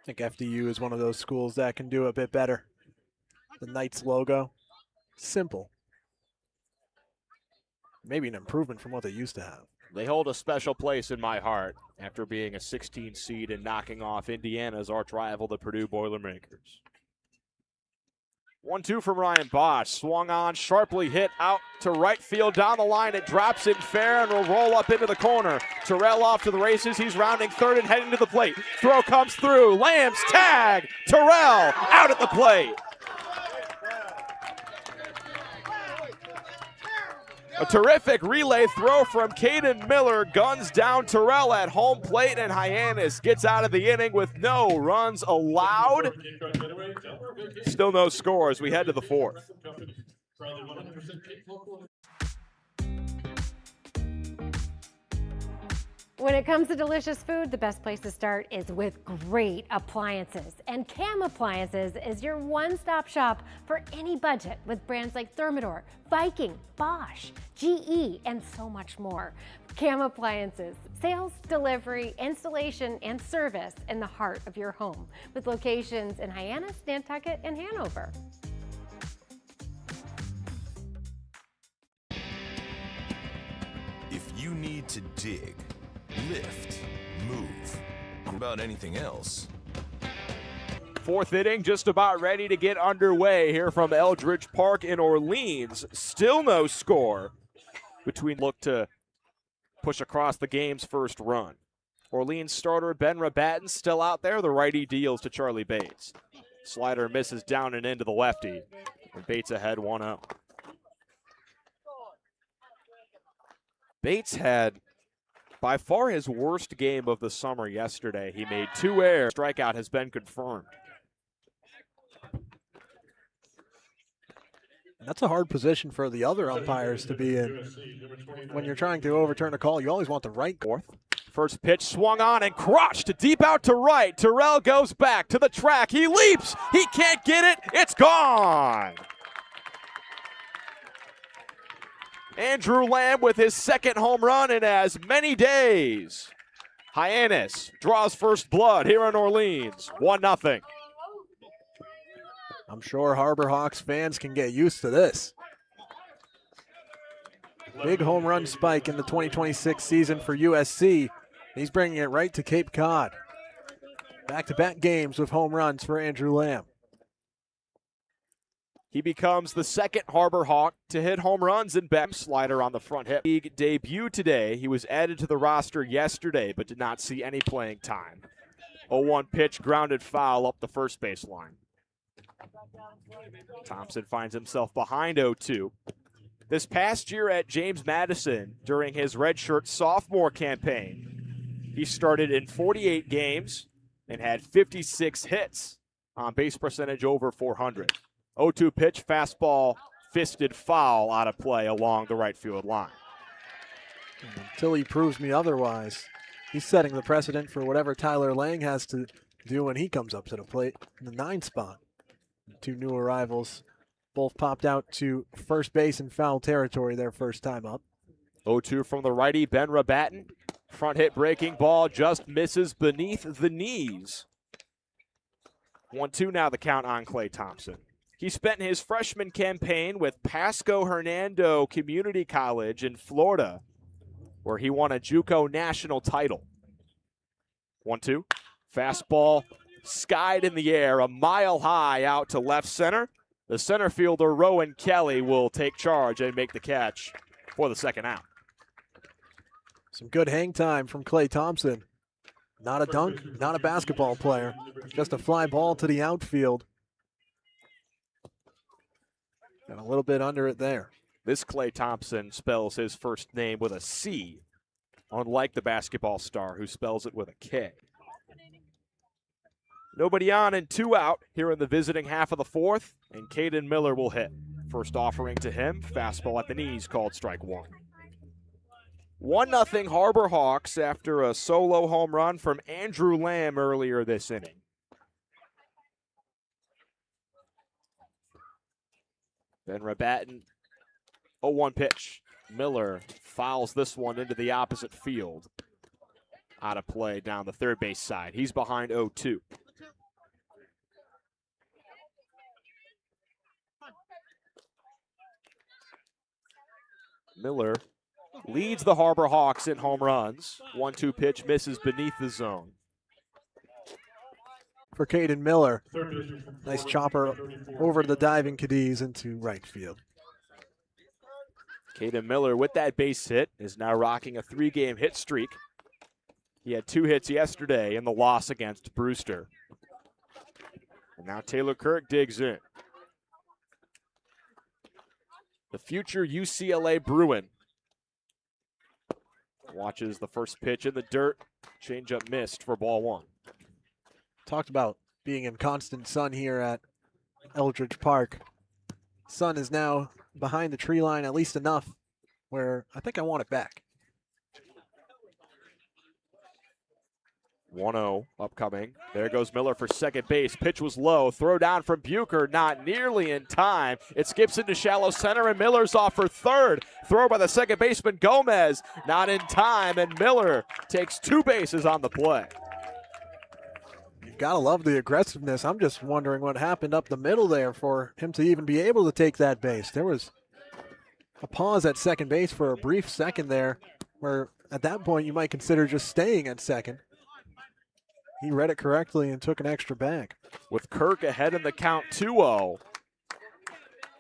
I think FDU is one of those schools that can do a bit better. The Knights logo, simple. Maybe an improvement from what they used to have. They hold a special place in my heart after being a 16 seed and knocking off Indiana's arch rival, the Purdue Boilermakers. 1-2 from Ryan Bosch. Swung on, sharply hit out to right field. Down the line, it drops in fair and will roll up into the corner. Terrell off to the races. He's rounding third and heading to the plate. Throw comes through. Lamb's tag. Terrell out at the plate. A terrific relay throw from Caden Miller. Guns down Terrell at home plate, and Hyannis gets out of the inning with no runs allowed. Still no score as we head to the 4th. When it comes to delicious food, the best place to start is with great appliances. And Cam Appliances is your one-stop shop for any budget with brands like Thermador, Viking, Bosch, GE, and so much more. Cam Appliances, sales, delivery, installation, and service in the heart of your home with locations in Hyannis, Nantucket, and Hanover. If you need to dig, lift, move, or about anything else, Fourth inning just about ready to get underway here from Eldridge Park in Orleans. Still no score between look to push across the game's first run. Orleans starter Ben Rabatin still out there. The righty deals to Charlie Bates. Slider misses down and into the lefty. And Bates ahead 1-0. Bates had by far his worst game of the summer yesterday. He made 2 errors. Strikeout has been confirmed. That's a hard position for the other umpires to be in. When you're trying to overturn a call, you always want the right. Fourth. First pitch swung on and crushed deep out to right. Terrell goes back to the track. He leaps. He can't get it. It's gone. Andrew Lamb with his second home run in as many days. Hyannis draws first blood here in Orleans. 1-0. I'm sure Harbor Hawks fans can get used to this. Big home run spike in the 2026 season for USC. He's bringing it right to Cape Cod. Back-to-back games with home runs for Andrew Lamb. He becomes the second Harbor Hawk to hit home runs in back. Slider on the front hip. League debut today. He was added to the roster yesterday, but did not see any playing time. 0-1 pitch, grounded foul up the first base line. Thompson finds himself behind 0-2. This past year at James Madison, during his redshirt sophomore campaign, he started in 48 games and had 56 hits on base percentage over 400. 0-2 pitch, fastball, fisted foul out of play along the right field line. Until he proves me otherwise, he's setting the precedent for whatever Tyler Lang has to do when he comes up to the plate in the 9 spot. 2 new arrivals, both popped out to first base in foul territory their first time up. 0-2 from the righty, Ben Rabatin. Front hit breaking ball just misses beneath the knees. 1-2 now the count on Clay Thompson. He spent his freshman campaign with Pasco Hernando Community College in Florida, where he won a JUCO national title. 1-2. Fastball skied in the air, a mile high out to left center. The center fielder, Rowan Kelly, will take charge and make the catch for the second out. Some good hang time from Clay Thompson. Not a dunk, not a basketball player, just a fly ball to the outfield. And a little bit under it there. This Clay Thompson spells his first name with a C, unlike the basketball star who spells it with a K. Nobody on and 2 out here in the visiting half of the fourth, and Caden Miller will hit. First offering to him, fastball at the knees called strike 1. 1-0 Harbor Hawks after a solo home run from Andrew Lamb earlier this inning. Ben Rabatin, 0-1 pitch. Miller fouls this one into the opposite field. Out of play down the third base side. He's behind 0-2. Miller leads the Harbor Hawks in home runs. 1-2 pitch misses beneath the zone. For Caden Miller, nice chopper over the diving Cadiz into right field. Caden Miller with that base hit is now rocking a 3-game hit streak. He had 2 hits yesterday in the loss against Brewster. And now Taylor Kirk digs in. The future UCLA Bruin watches the first pitch in the dirt. Changeup missed for ball 1. Talked about being in constant sun here at Eldridge Park. Sun is now behind the tree line at least enough where I think I want it back. 1-0 upcoming. There goes Miller for second base. Pitch was low. Throw down from Bucher, not nearly in time. It skips into shallow center, and Miller's off for third. Throw by the second baseman Gomez, not in time, and Miller takes 2 bases on the play. You've got to love the aggressiveness. I'm just wondering what happened up the middle there for him to even be able to take that base. There was a pause at second base for a brief second there, where at that point you might consider just staying at second. He read it correctly and took an extra bag. with Kirk ahead in the count 2-0.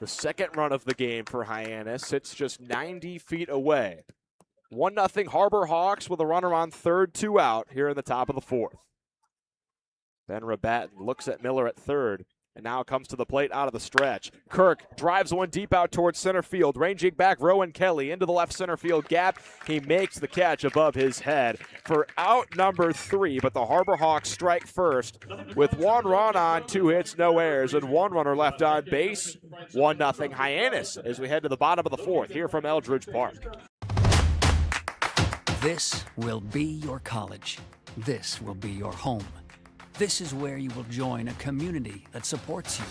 The second run of the game for Hyannis sits just 90 feet away. 1-0 Harbor Hawks with a runner on third, 2 out here in the top of the fourth. Ben Rabatin looks at Miller at third and now comes to the plate out of the stretch. Kirk drives one deep out towards center field. Ranging back, Rowan Kelly into the left center field gap. He makes the catch above his head for out number 3, but the Harbor Hawks strike first with 1 run on 2 hits, no errors, and 1 runner left on base. 1-0 Hyannis as we head to the bottom of the fourth here from Eldridge Park. This will be your college. This will be your home. This is where you will join a community that supports you,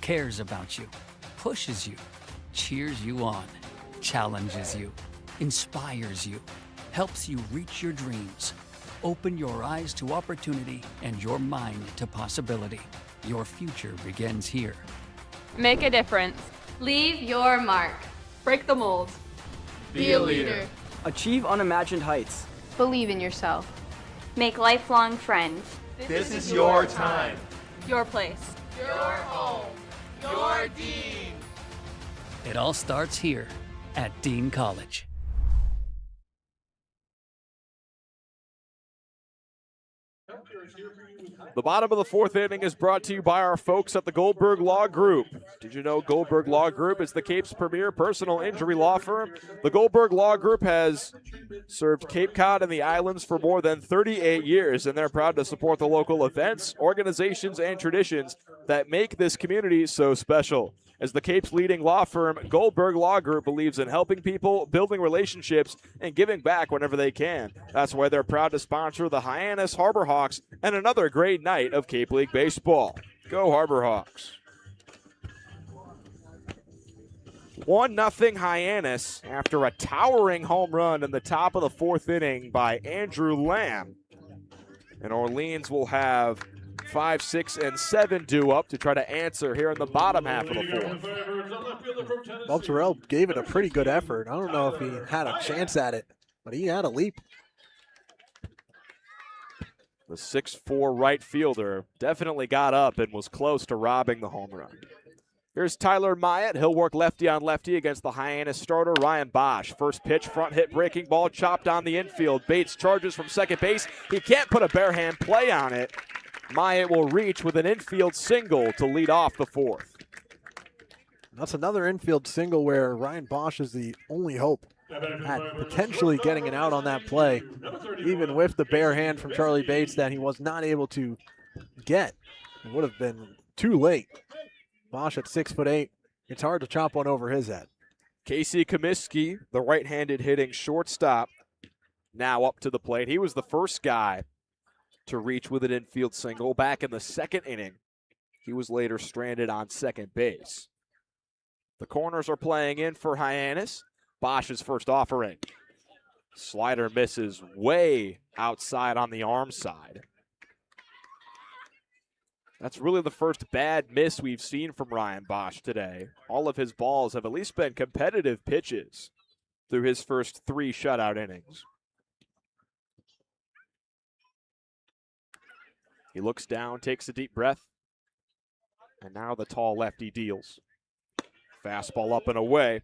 cares about you, pushes you, cheers you on, challenges you, inspires you, helps you reach your dreams. Open your eyes to opportunity and your mind to possibility. Your future begins here. Make a difference. Leave your mark. Break the mold. Be a leader. Achieve unimagined heights. Believe in yourself. Make lifelong friends. This is your time. Your place. Your home. Your Dean. It all starts here at Dean College. The bottom of the fourth inning is brought to you by our folks at the Goldberg Law Group. Did you know Goldberg Law Group is the Cape's premier personal injury law firm? The Goldberg Law Group has served Cape Cod and the islands for more than 38 years, and they're proud to support the local events, organizations, and traditions that make this community so special. As the Cape's leading law firm, Goldberg Law Group believes in helping people, building relationships, and giving back whenever they can. That's why they're proud to sponsor the Hyannis Harbor Hawks and another great night of Cape League baseball. Go Harbor Hawks. 1-0 Hyannis after a towering home run in the top of the fourth inning by Andrew Lamb. And Orleans will have 5, 6, and 7 due up to try to answer here in the bottom half of the fourth. Bob Terrell gave it a pretty good effort. I don't know if he had a chance at it, but he had a leap. The 6'4" right fielder definitely got up and was close to robbing the home run. Here's Tyler Myatt. He'll work lefty on lefty against the Hyannis starter, Ryan Bosch. First pitch, front hit, breaking ball, chopped on the infield. Bates charges from second base. He can't put a bare hand play on it. Myatt will reach with an infield single to lead off the fourth. That's another infield single where Ryan Bosch is the only hope at potentially getting an out on that play, even with the bare hand from Charlie Bates that he was not able to get. It would have been too late. Bosch at 6'8", it's hard to chop one over his head. Casey Comiskey, the right-handed hitting shortstop, now up to the plate. He was the first guy to reach with an infield single back in the second inning. He was later stranded on second base. The corners are playing in for Hyannis. Bosch's first offering. Slider misses way outside on the arm side. That's really the first bad miss we've seen from Ryan Bosch today. All of his balls have at least been competitive pitches through his first 3 shutout innings. He looks down, takes a deep breath, and now the tall lefty deals. Fastball up and away.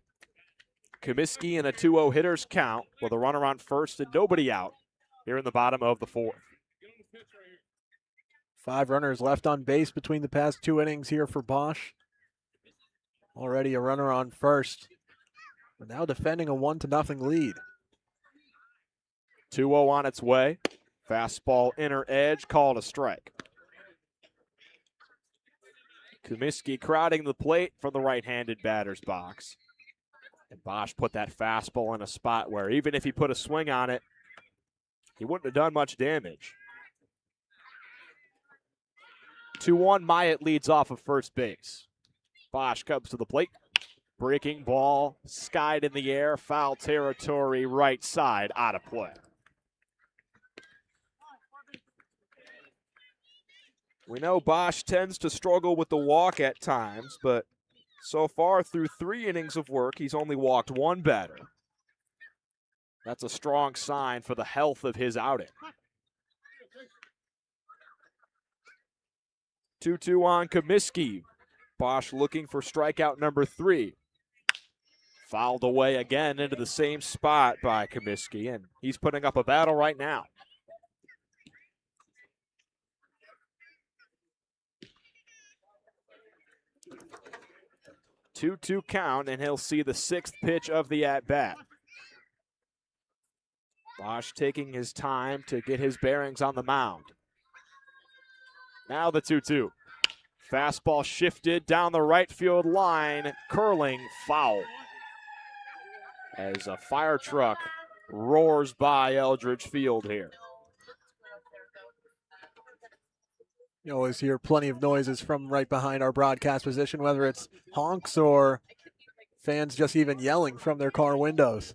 Comiskey in a 2-0 hitter's count with a runner on first and nobody out here in the bottom of the fourth. 5 runners left on base between the past 2 innings here for Bosch. Already a runner on first, but now defending a 1-0 lead. 2-0 on its way. Fastball inner edge, called a strike. Comiskey crowding the plate from the right-handed batter's box. And Bosch put that fastball in a spot where even if he put a swing on it, he wouldn't have done much damage. 2-1, Myatt leads off of first base. Bosch comes to the plate. Breaking ball, skied in the air, foul territory, right side, out of play. We know Bosch tends to struggle with the walk at times, but so far through 3 innings of work, he's only walked 1 batter. That's a strong sign for the health of his outing. 2-2 on Comiskey. Bosch looking for strikeout number 3. Fouled away again into the same spot by Comiskey, and he's putting up a battle right now. Two count, and he'll see the 6th pitch of the at-bat. Bosch taking his time to get his bearings on the mound. Now the 2-2. Fastball shifted down the right field line, curling foul. As a fire truck roars by Eldridge Field here. You always hear plenty of noises from right behind our broadcast position, whether it's honks or fans just even yelling from their car windows.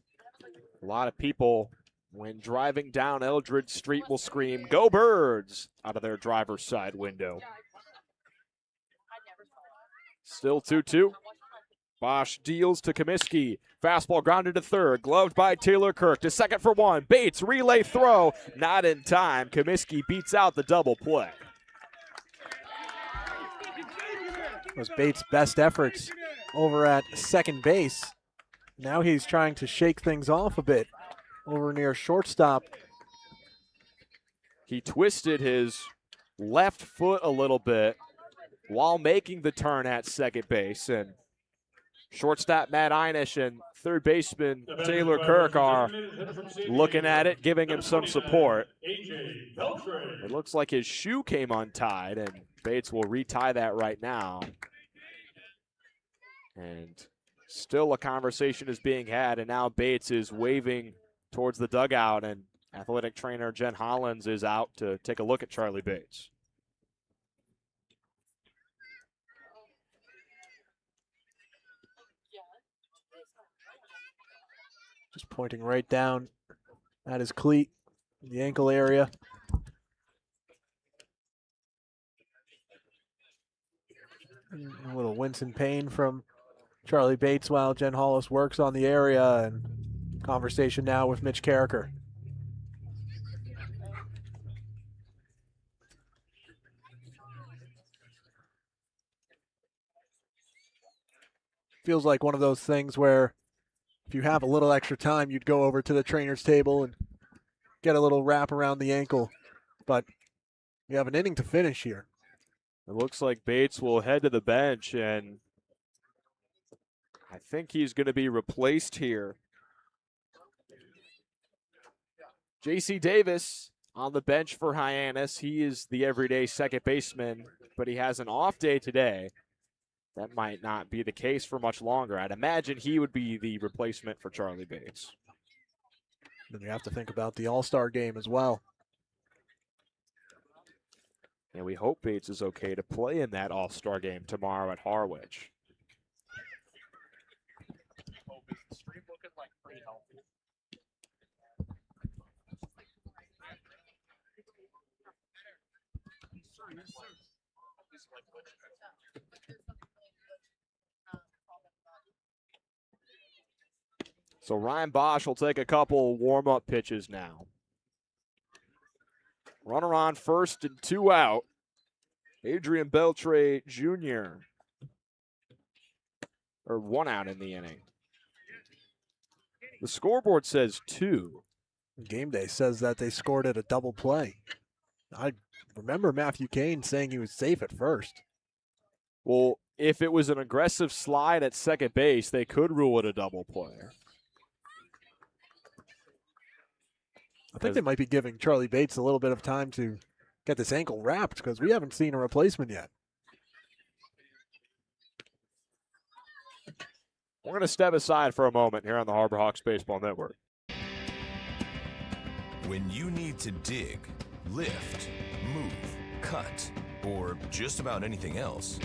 A lot of people, when driving down Eldridge Street, will scream, "Go Birds!" out of their driver's side window. Still 2-2. Bosch deals to Comiskey. Fastball grounded to third. Gloved by Taylor Kirk to second for 1. Bates relay throw. Not in time. Comiskey beats out the double play. It was Bates' best efforts over at second base. Now he's trying to shake things off a bit over near shortstop. He twisted his left foot a little bit while making the turn at second base, and shortstop Matt Hyannis and third baseman Taylor Kirk are looking at it, giving him some support. It looks like his shoe came untied, and Bates will retie that right now. And still a conversation is being had, and now Bates is waving towards the dugout, and athletic trainer Jen Hollins is out to take a look at Charlie Bates. Just pointing right down at his cleat in the ankle area. A little wincing pain from Charlie Bates while Jen Hollis works on the area, and conversation now with Mitch Carricker. Feels like one of those things where if you have a little extra time, you'd go over to the trainer's table and get a little wrap around the ankle. But we have an inning to finish here. It looks like Bates will head to the bench, and I think he's going to be replaced here. J.C. Davis on the bench for Hyannis. He is the everyday second baseman, but he has an off day today. That might not be the case for much longer. I'd imagine he would be the replacement for Charlie Bates. Then you have to think about the All-Star game as well. And we hope Bates is okay to play in that All-Star game tomorrow at Harwich. So Ryan Bosch will take a couple warm-up pitches now. Runner on first and 2 out. Adrian Beltre Jr. Or 1 out in the inning. The scoreboard says 2. Game Day says that they scored at a double play. I remember Matthew Kane saying he was safe at first. Well, if it was an aggressive slide at second base, they could rule it a double play. I think they might be giving Charlie Bates a little bit of time to get this ankle wrapped because we haven't seen a replacement yet. We're going to step aside for a moment here on the Harbor Hawks Baseball Network. When you need to dig, lift, move, cut, or just about anything else,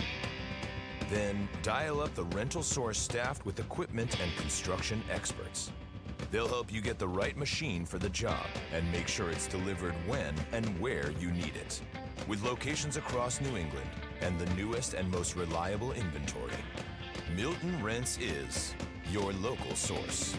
then dial up the rental source staffed with equipment and construction experts. They'll help you get the right machine for the job and make sure it's delivered when and where you need it. With locations across New England and the newest and most reliable inventory, Milton Rents is your local source.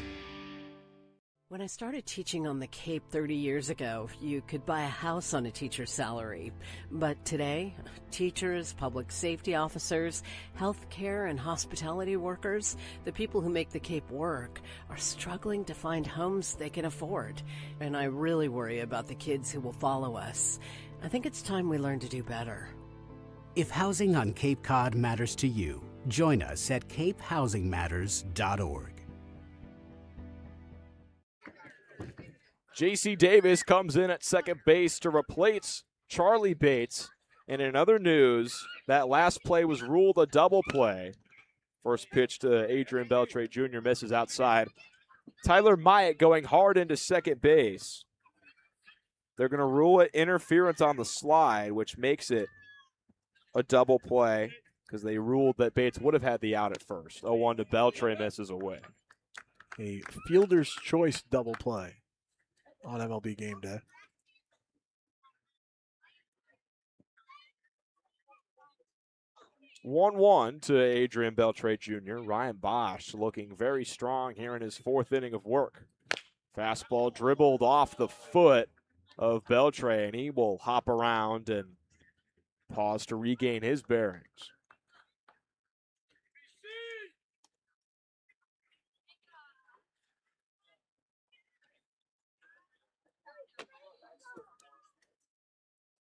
When I started teaching on the Cape 30 years ago, you could buy a house on a teacher's salary. But today, teachers, public safety officers, healthcare and hospitality workers, the people who make the Cape work, are struggling to find homes they can afford. And I really worry about the kids who will follow us. I think it's time we learn to do better. If housing on Cape Cod matters to you, join us at capehousingmatters.org. J.C. Davis comes in at second base to replace Charlie Bates. And in other news, that last play was ruled a double play. First pitch to Adrian Beltre Jr. misses outside. Tyler Myatt going hard into second base. They're going to rule it interference on the slide, which makes it a double play because they ruled that Bates would have had the out at first. 0-1 to Beltre, misses away. A fielder's choice double play on MLB Game Day. One to Adrian Beltre Jr. Ryan Bosch looking very strong here in his fourth inning of work. Fastball dribbled off the foot of Beltre, and he will hop around and pause to regain his bearings.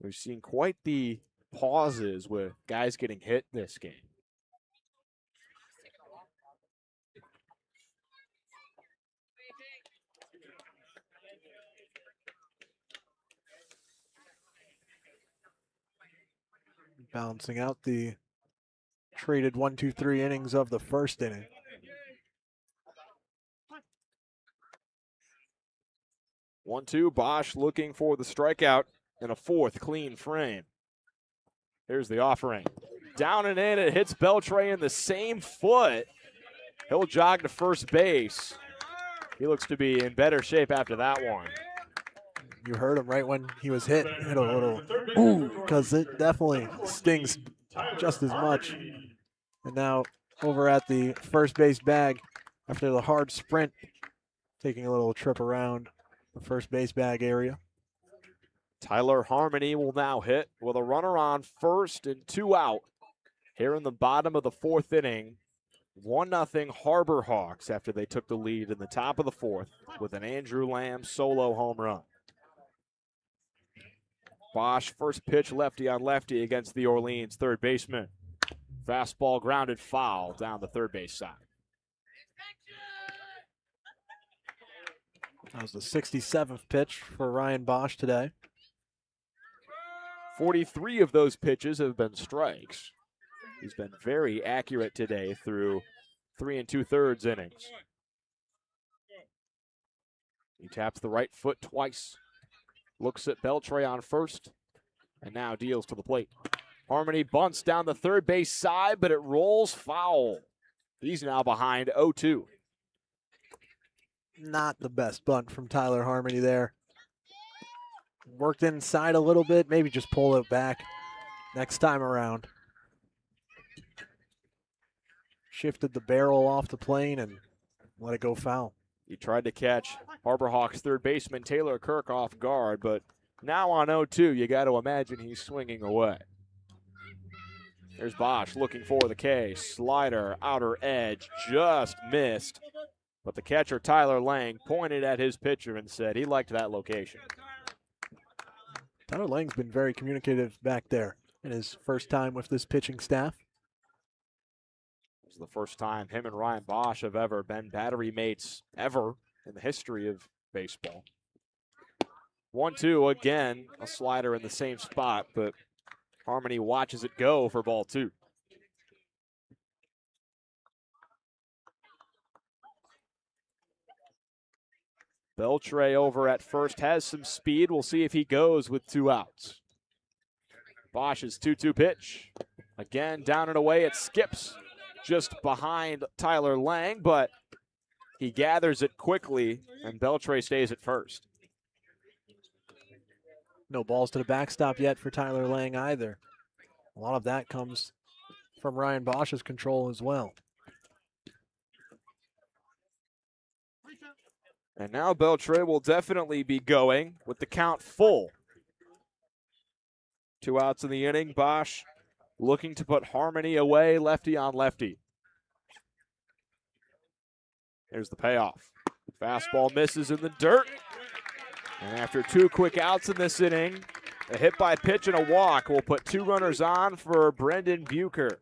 We've seen quite the pauses with guys getting hit this game. Balancing out the traded 1, 2, 3 innings of the first inning. One, two, Bosch looking for the strikeout in a fourth clean frame. Here's the offering. Down and in, it hits Beltre in the same foot. He'll jog to first base. He looks to be in better shape after that one. You heard him right when he was hit a little ooh, because it definitely stings just as much. And now over at the first base bag after the hard sprint, taking a little trip around the first base bag area. Tyler Harmony will now hit with a runner on first and 2 out. Here in the bottom of the fourth inning, 1-0 Harbor Hawks after they took the lead in the top of the fourth with an Andrew Lamb solo home run. Bosch, first pitch lefty on lefty against the Orleans third baseman. Fastball grounded foul down the third base side. That was the 67th pitch for Ryan Bosch today. 43 of those pitches have been strikes. He's been very accurate today through 3 2/3 innings. He taps the right foot twice. Looks at Beltre on first, and now deals to the plate. Harmony bunts down the third base side, but it rolls foul. He's now behind 0-2. Not the best bunt from Tyler Harmony there. Worked inside a little bit, maybe just pull it back next time around. Shifted the barrel off the plane and let it go foul. He tried to catch Harbor Hawks third baseman Taylor Kirk off guard, but now on 0-2, you got to imagine he's swinging away. There's Bosch looking for the K. Slider, outer edge, just missed. But the catcher, Tyler Lang, pointed at his pitcher and said he liked that location. Tyler Lang's been very communicative back there in his first time with this pitching staff. This is the first time him and Ryan Bosch have ever been battery mates ever in the history of baseball. 1-2 again, a slider in the same spot, but Harmony watches it go for ball 2. Beltre over at first has some speed. We'll see if he goes with 2 outs. Bosch's 2-2 pitch. Again, down and away, it skips just behind Tyler Lang, but he gathers it quickly, and Beltre stays at first. No balls to the backstop yet for Tyler Lang either. A lot of that comes from Ryan Bosch's control as well. And now Beltre will definitely be going with the count full. 2 outs in the inning. Bosch looking to put Harmony away, lefty on lefty. Here's the payoff. Fastball misses in the dirt. And after 2 quick outs in this inning, a hit by pitch and a walk will put 2 runners on for Brendan Bucher.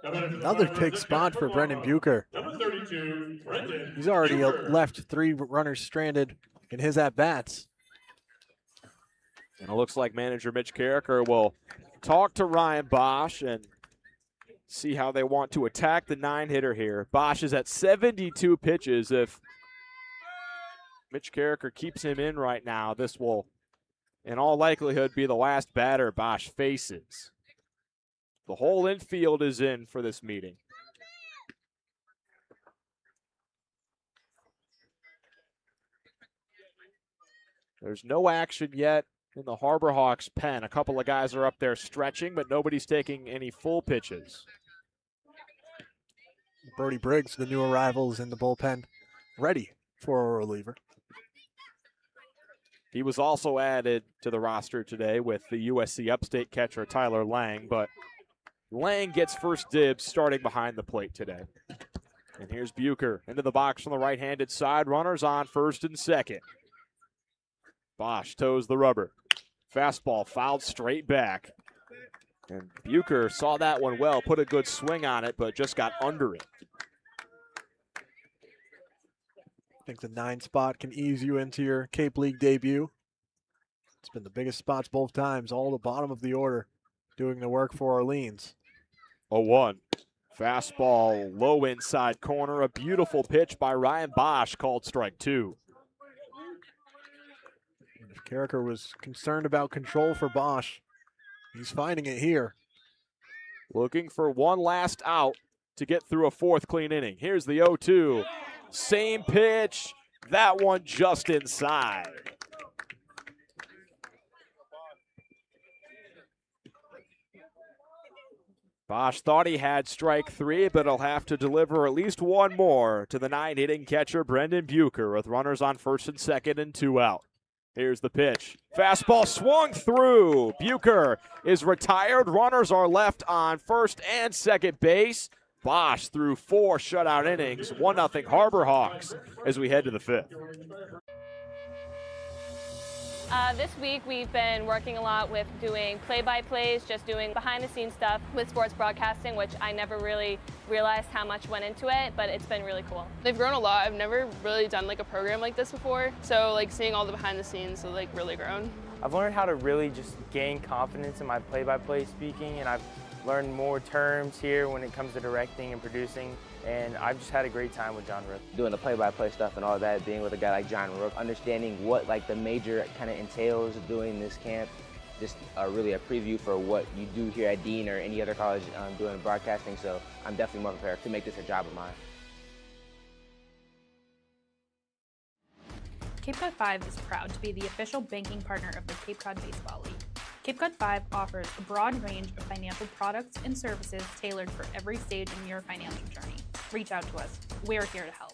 Another big spot for Brendan Bucher. He's already left 3 runners stranded in his at-bats. And it looks like manager Mitch Carricker will talk to Ryan Bosch and see how they want to attack the 9-hitter here. Bosch is at 72 pitches. If Mitch Carricker keeps him in right now, this will, in all likelihood, be the last batter Bosch faces. The whole infield is in for this meeting. There's no action yet in the Harbor Hawks pen. A couple of guys are up there stretching, but nobody's taking any full pitches. Brody Briggs, the new arrivals in the bullpen, ready for a reliever. He was also added to the roster today with the USC Upstate catcher Tyler Lang, but Lang gets first dibs starting behind the plate today. And here's Bucher into the box from the right-handed side. Runners on first and second. Bosch toes the rubber. Fastball fouled straight back. And Bucher saw that one well, put a good swing on it, but just got under it. I think the 9 spot can ease you into your Cape League debut. It's been the biggest spots both times, all the bottom of the order, doing the work for Orleans. 0-1. Fastball low inside corner. A beautiful pitch by Ryan Bosch, called strike 2. If Carricker was concerned about control for Bosch, he's finding it here. Looking for one last out to get through a 4th clean inning. Here's the 0-2. Same pitch. That one just inside. Bosch thought he had strike 3, but he'll have to deliver at least one more to the 9-hitting catcher Brendan Bucher with runners on first and second and 2 out. Here's the pitch. Fastball swung through. Bucher is retired. Runners are left on first and second base. Bosch through 4 shutout innings. 1-0 Harbor Hawks as we head to the 5th. This week we've been working a lot with doing play-by-plays, just doing behind-the-scenes stuff with sports broadcasting, which I never really realized how much went into it, but it's been really cool. They've grown a lot. I've never really done like a program like this before, so like seeing all the behind-the-scenes has like really grown. I've learned how to really just gain confidence in my play-by-play speaking, and I've learned more terms here when it comes to directing and producing, and I've just had a great time with John Rook. Doing the play-by-play stuff and all that, being with a guy like John Rook, understanding what like the major kind of entails of doing this camp, just really a preview for what you do here at Dean or any other college doing broadcasting, so I'm definitely more prepared to make this a job of mine. Cape Cod 5 is proud to be the official banking partner of the Cape Cod Baseball League. Cape Cod 5 offers a broad range of financial products and services tailored for every stage in your financial journey. Reach out to us. We're here to help.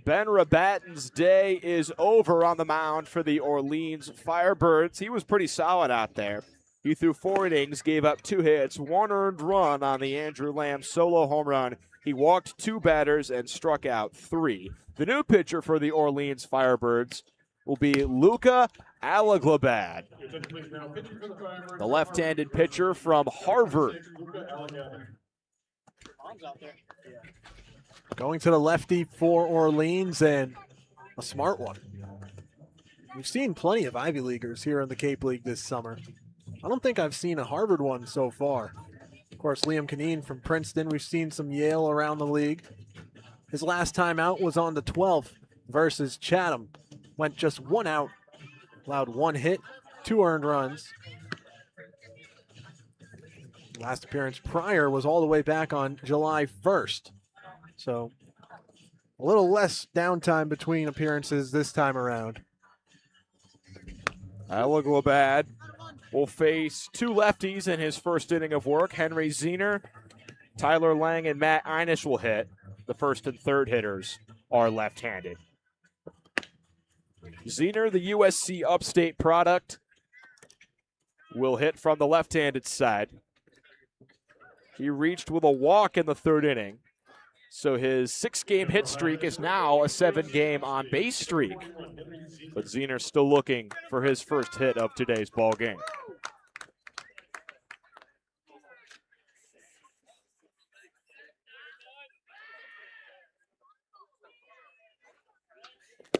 Ben Rabatin's day is over on the mound for the Orleans Firebirds. He was pretty solid out there. He threw 4 innings, gave up 2 hits, 1 earned run on the Andrew Lamb solo home run. He walked 2 batters and struck out 3. The new pitcher for the Orleans Firebirds will be Luca Alaglabad, the left-handed pitcher from Harvard. Going to the lefty for Orleans, and a smart one. We've seen plenty of Ivy Leaguers here in the Cape League this summer. I don't think I've seen a Harvard one so far. Of course, Liam Kineen from Princeton. We've seen some Yale around the league. His last time out was on the 12th versus Chatham. Went just 1 out, allowed 1 hit, 2 earned runs. Last appearance prior was all the way back on July 1st. So a little less downtime between appearances this time around. Alaglabad will face 2 lefties in his first inning of work. Henry Zener Tyler Lang and Matt Hyannis will hit. The first and third hitters are left-handed. Zener, the USC Upstate product, will hit from the left-handed side. He reached with a walk in the third inning. So his 6-game hit streak is now a 7-game on-base streak. But Zener's still looking for his first hit of today's ball game.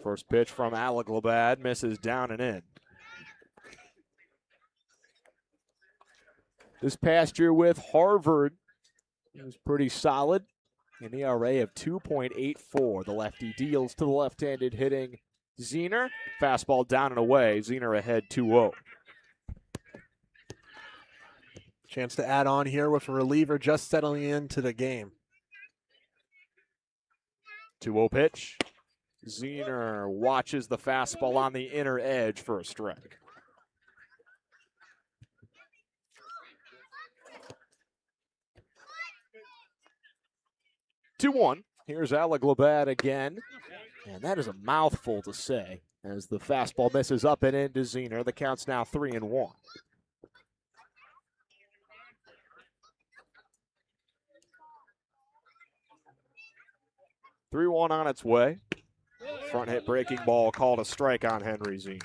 First pitch from Alec Labad misses down and in. This past year with Harvard, he was pretty solid. An ERA of 2.84. The lefty deals to the left-handed hitting Zener. Fastball down and away. Zener ahead 2-0. Chance to add on here with a reliever just settling into the game. 2-0 pitch. Zener watches the fastball on the inner edge for a strike. Two-one. Here's Alec Labad again. And that is a mouthful to say as the fastball misses up and into Zener. The count's now 3-1. Three-one on its way. Front hit breaking ball called a strike on Henry Zener.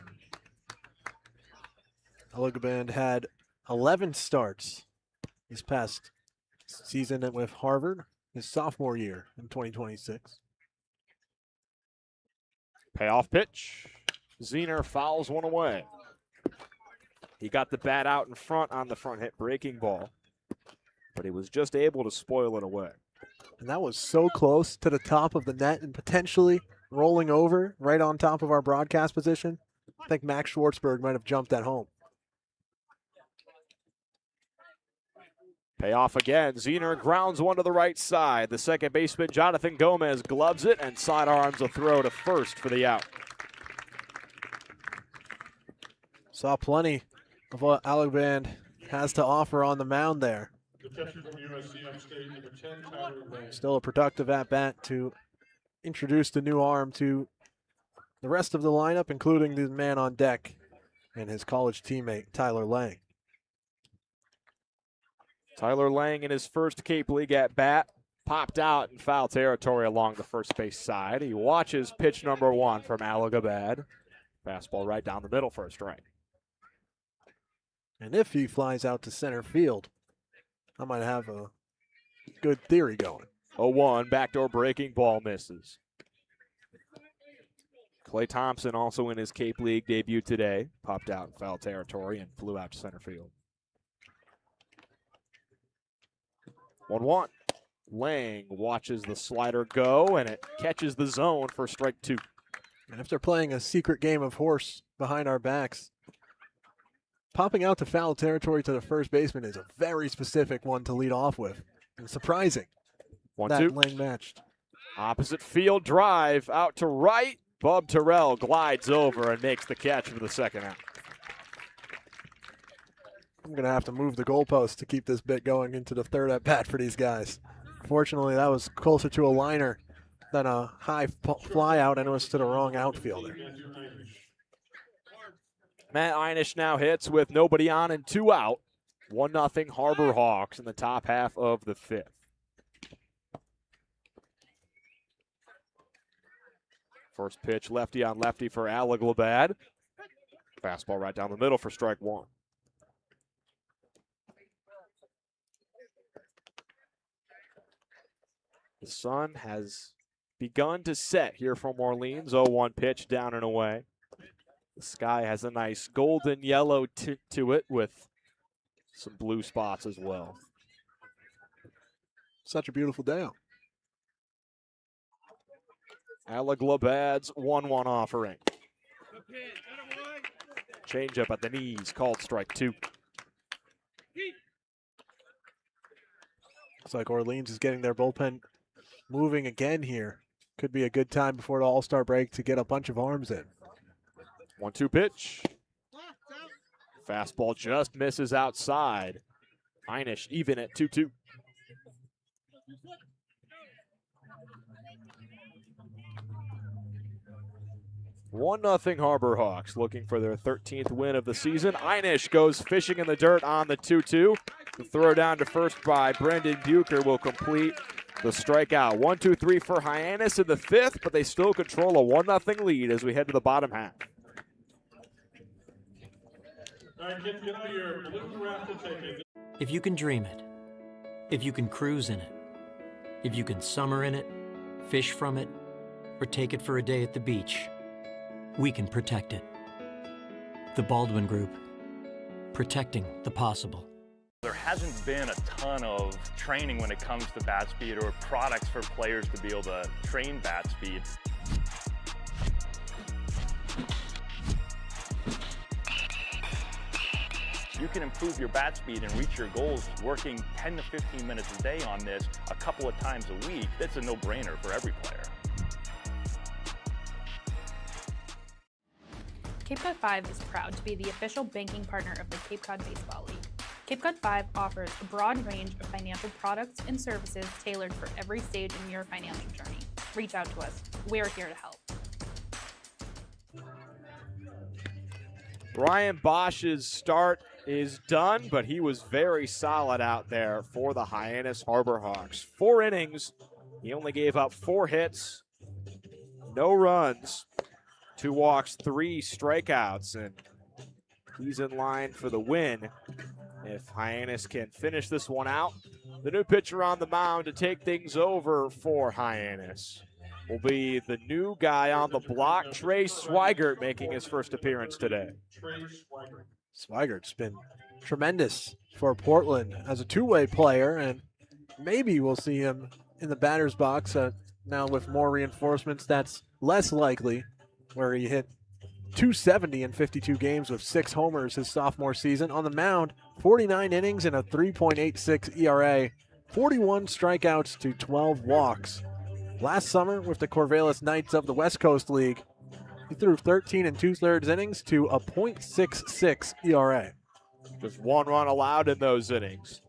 Alec Labad had 11 starts this past season with Harvard, his sophomore year in 2026. Payoff pitch. Zener fouls one away. He got the bat out in front on the front hit breaking ball, but he was just able to spoil it away. And that was so close to the top of the net and potentially rolling over right on top of our broadcast position. I think Max Schwartzberg might have jumped that home. Payoff again. Zener grounds one to the right side. The second baseman, Jonathan Gomez, gloves it and sidearms a throw to first for the out. Saw plenty of what Alec Labad has to offer on the mound there. The catcher from USC Upstate, number 10, Tyler Lang. Still a productive at-bat to introduce the new arm to the rest of the lineup, including the man on deck and his college teammate, Tyler Lang. Tyler Lang in his first Cape League at bat popped out in foul territory along the first base side. He watches pitch number one from Alec Labad. Fastball right down the middle for a strike. And if he flies out to center field, I might have a good theory going. 0-1, backdoor breaking ball misses. Clay Thompson also in his Cape League debut today. Popped out in foul territory and flew out to center field. 1-1. Lang watches the slider go, and it catches the zone for strike two. And if they're playing a secret game of horse behind our backs, popping out to foul territory to the first baseman is a very specific one to lead off with. And surprising. 1-2. Lang matched. Opposite field drive out to right. Bub Terrell glides over and makes the catch for the second out. I'm going to have to move the goalpost to keep this bit going into the third at-bat for these guys. Fortunately, that was closer to a liner than a high fly out, and it was to the wrong outfielder. Matt Hyannis now hits with nobody on and 2 out. 1-0 Harbor Hawks in the top half of the fifth. First pitch lefty on lefty for Alec Labad. Fastball right down the middle for strike one. The sun has begun to set here from Orleans. 0-1 pitch down and away. The sky has a nice golden yellow tint to it with some blue spots as well. Such a beautiful day out. Alec Labad's 1-1 offering. Changeup at the knees, called strike two. Looks like Orleans is getting their bullpen moving again here. Could be a good time before the All-Star break to get a bunch of arms in. 1-2 pitch. Fastball just misses outside. Hyannis even at 2-2. 1-0 Harbor Hawks looking for their 13th win of the season. Hyannis goes fishing in the dirt on the 2-2. The throw down to first by Brendan Bucher will complete the strikeout. 1-2-3 for Hyannis in the 5th, but they still control a 1-0 lead as we head to the bottom half. All right, kids, get out your blue raffle tickets. If you can dream it, if you can cruise in it, if you can summer in it, fish from it, or take it for a day at the beach, we can protect it. The Baldwin Group, protecting the possible. There hasn't been a ton of training when it comes to bat speed or products for players to be able to train bat speed. You can improve your bat speed and reach your goals working 10 to 15 minutes a day on this a couple of times a week. That's a no-brainer for every player. Cape Cod 5 is proud to be the official banking partner of the Cape Cod Baseball League. Cape Cod 5 offers a broad range of financial products and services tailored for every stage in your financial journey. Reach out to us. We're here to help. Ryan Bosch's start is done, but he was very solid out there for the Hyannis Harbor Hawks. 4 innings. He only gave up 4 hits, no runs, 2 walks, 3 strikeouts, and he's in line for the win if Hyannis can finish this one out. The new pitcher on the mound to take things over for Hyannis will be the new guy on the block, Trey Swigert, making his first appearance today. Swigert's been tremendous for Portland as a two-way player, and maybe we'll see him in the batter's box. Now with more reinforcements, that's less likely, where he hit .270 in 52 games with 6 homers his sophomore season. On the mound, 49 innings and a 3.86 ERA, 41 strikeouts to 12 walks. Last summer with the Corvallis Knights of the West Coast League, he threw 13 2/3 innings to a .66 ERA. Just 1 run allowed in those innings.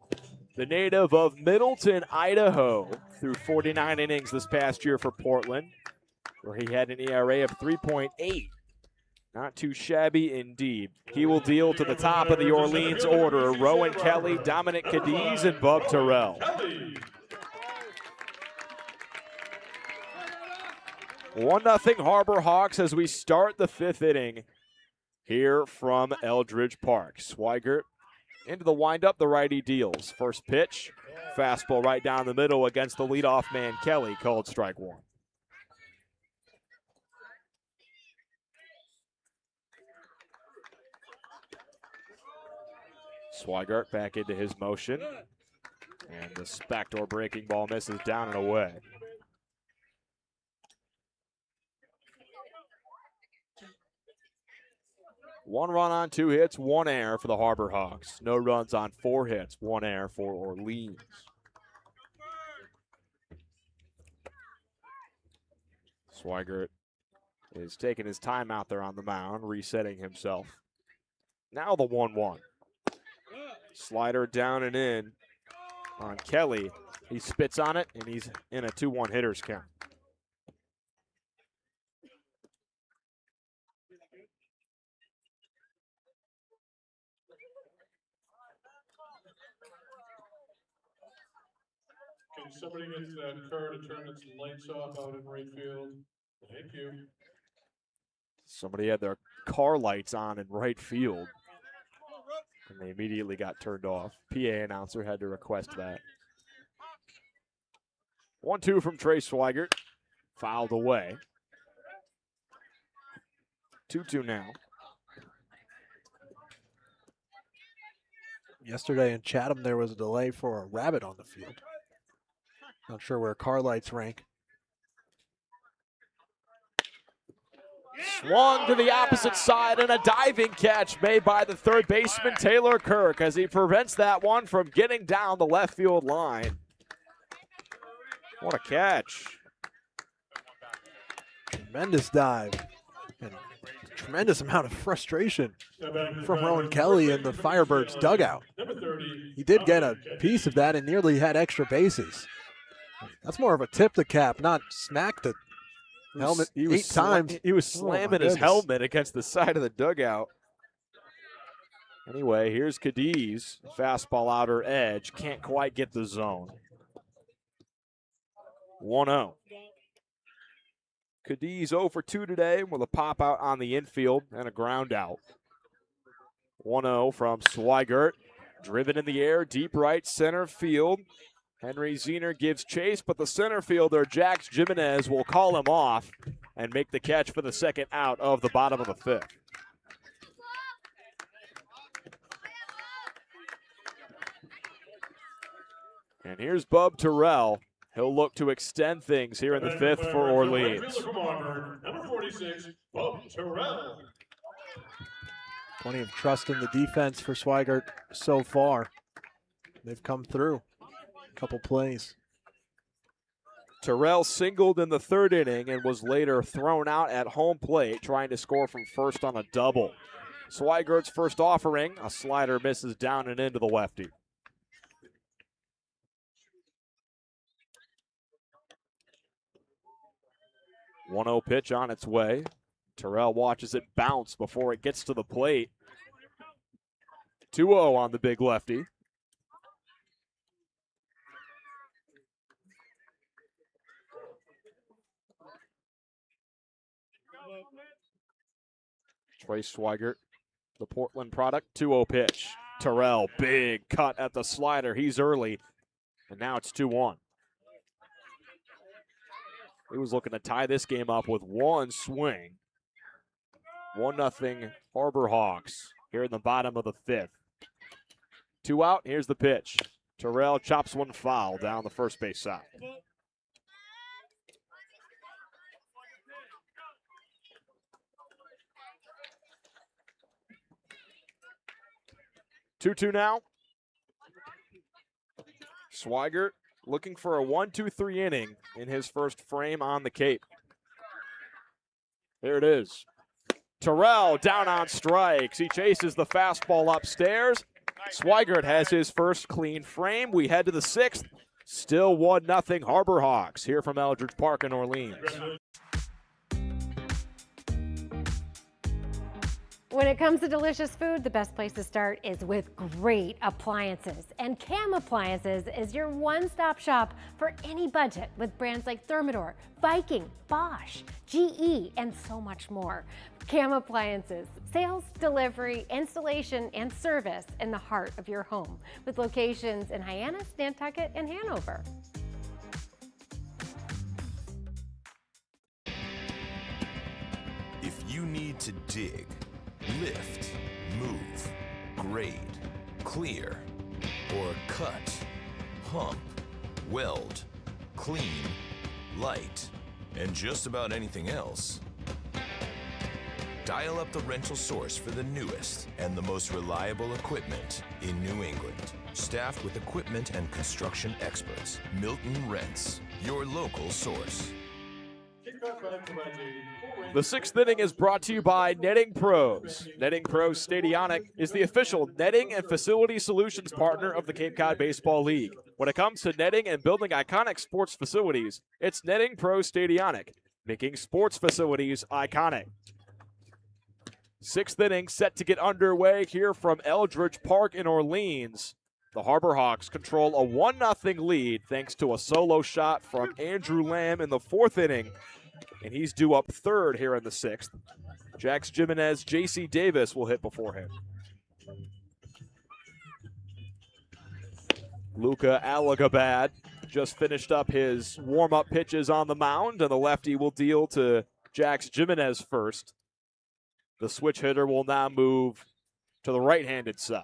The native of Middleton, Idaho, threw 49 innings this past year for Portland, where he had an ERA of 3.8. Not too shabby indeed. He will deal to the top of the Orleans order. Rowan Kelly, Dominic Cadiz, and Bub Terrell. 1-0 Harbor Hawks as we start the 5th inning here from Eldridge Park. Swigert into the windup, the righty deals. First pitch, fastball right down the middle against the leadoff man Kelly, called strike 1. Swigert back into his motion, and the backdoor breaking ball misses down and away. One run on 2 hits, 1 error for the Harbor Hawks. No runs on 4 hits, 1 error for Orleans. Swigert is taking his time out there on the mound, resetting himself. Now the 1-1. Slider down and in on Kelly. He spits on it, and he's in a 2-1 hitter's count. Can somebody get that car to turn its lights off out in right field? Thank you. Somebody had their car lights on in right field, and they immediately got turned off. PA announcer had to request that. 1-2 from Trey Swigert. Fouled away. 2-2 now. Yesterday in Chatham, there was a delay for a rabbit on the field. Not sure where car lights rank. Swung to the opposite side, and a diving catch made by the third baseman Taylor Kirk as he prevents that one from getting down the left field line. What a catch. Tremendous dive. And tremendous amount of frustration from Rowan Kelly in the Firebirds dugout. He did get a piece of that and nearly had extra bases. That's more of a tip the cap, not smack the helmet eight times. He was slamming his helmet against the side of the dugout. Anyway, here's Cadiz. Fastball outer edge. Can't quite get the zone. 1-0. Cadiz 0 for 2 today with a pop out on the infield and a ground out. 1-0 from Swigert. Driven in the air, deep right center field. Henry Zener gives chase, but the center fielder, Jax Jimenez, will call him off and make the catch for the second out of the bottom of the fifth. And here's Bub Terrell. He'll look to extend things here in the fifth for Orleans. Number 46, Bub Terrell. Plenty of trust in the defense for Swigert so far. They've come through. A couple plays. Terrell singled in the third inning and was later thrown out at home plate, trying to score from first on a double. Swigert's first offering, a slider misses down and into the lefty. One-0 pitch on its way. Terrell watches it bounce before it gets to the plate. 2-0 on the big lefty. Trey Swigert, the Portland product, 2-0 pitch. Terrell, big cut at the slider. He's early, and now it's 2-1. He was looking to tie this game up with one swing. 1-0 Harbor Hawks here in the bottom of the fifth. 2 out, here's the pitch. Terrell chops one foul down the first base side. Two now. Swigert looking for a 1-2-3 inning in his first frame on the Cape. There it is. Terrell down on strikes. He chases the fastball upstairs. Swigert has his first clean frame. We head to the sixth. Still 1-0 Harbor Hawks here from Eldridge Park in Orleans. When it comes to delicious food, the best place to start is with great appliances. And Cam Appliances is your one-stop shop for any budget with brands like Thermador, Viking, Bosch, GE, and so much more. Cam Appliances, sales, delivery, installation, and service in the heart of your home with locations in Hyannis, Nantucket, and Hanover. If you need to dig, lift, move, grade, clear, or cut, pump, weld, clean, light, and just about anything else, dial up the rental source for the newest and the most reliable equipment in New England. Staffed with equipment and construction experts, Milton Rents, your local source. The sixth inning is brought to you by Netting Pros. Netting Pros Stadionic is the official netting and facility solutions partner of the Cape Cod Baseball League. When it comes to netting and building iconic sports facilities, it's Netting Pros Stadionic, making sports facilities iconic. Sixth inning set to get underway here from Eldridge Park in Orleans. The Harbor Hawks control a 1-0 lead thanks to a solo shot from Andrew Lamb in the fourth inning. And he's due up third here in the sixth. Jax Jimenez, J.C. Davis will hit before him. Luka Alagabad just finished up his warm-up pitches on the mound, and the lefty will deal to Jax Jimenez first. The switch hitter will now move to the right-handed side.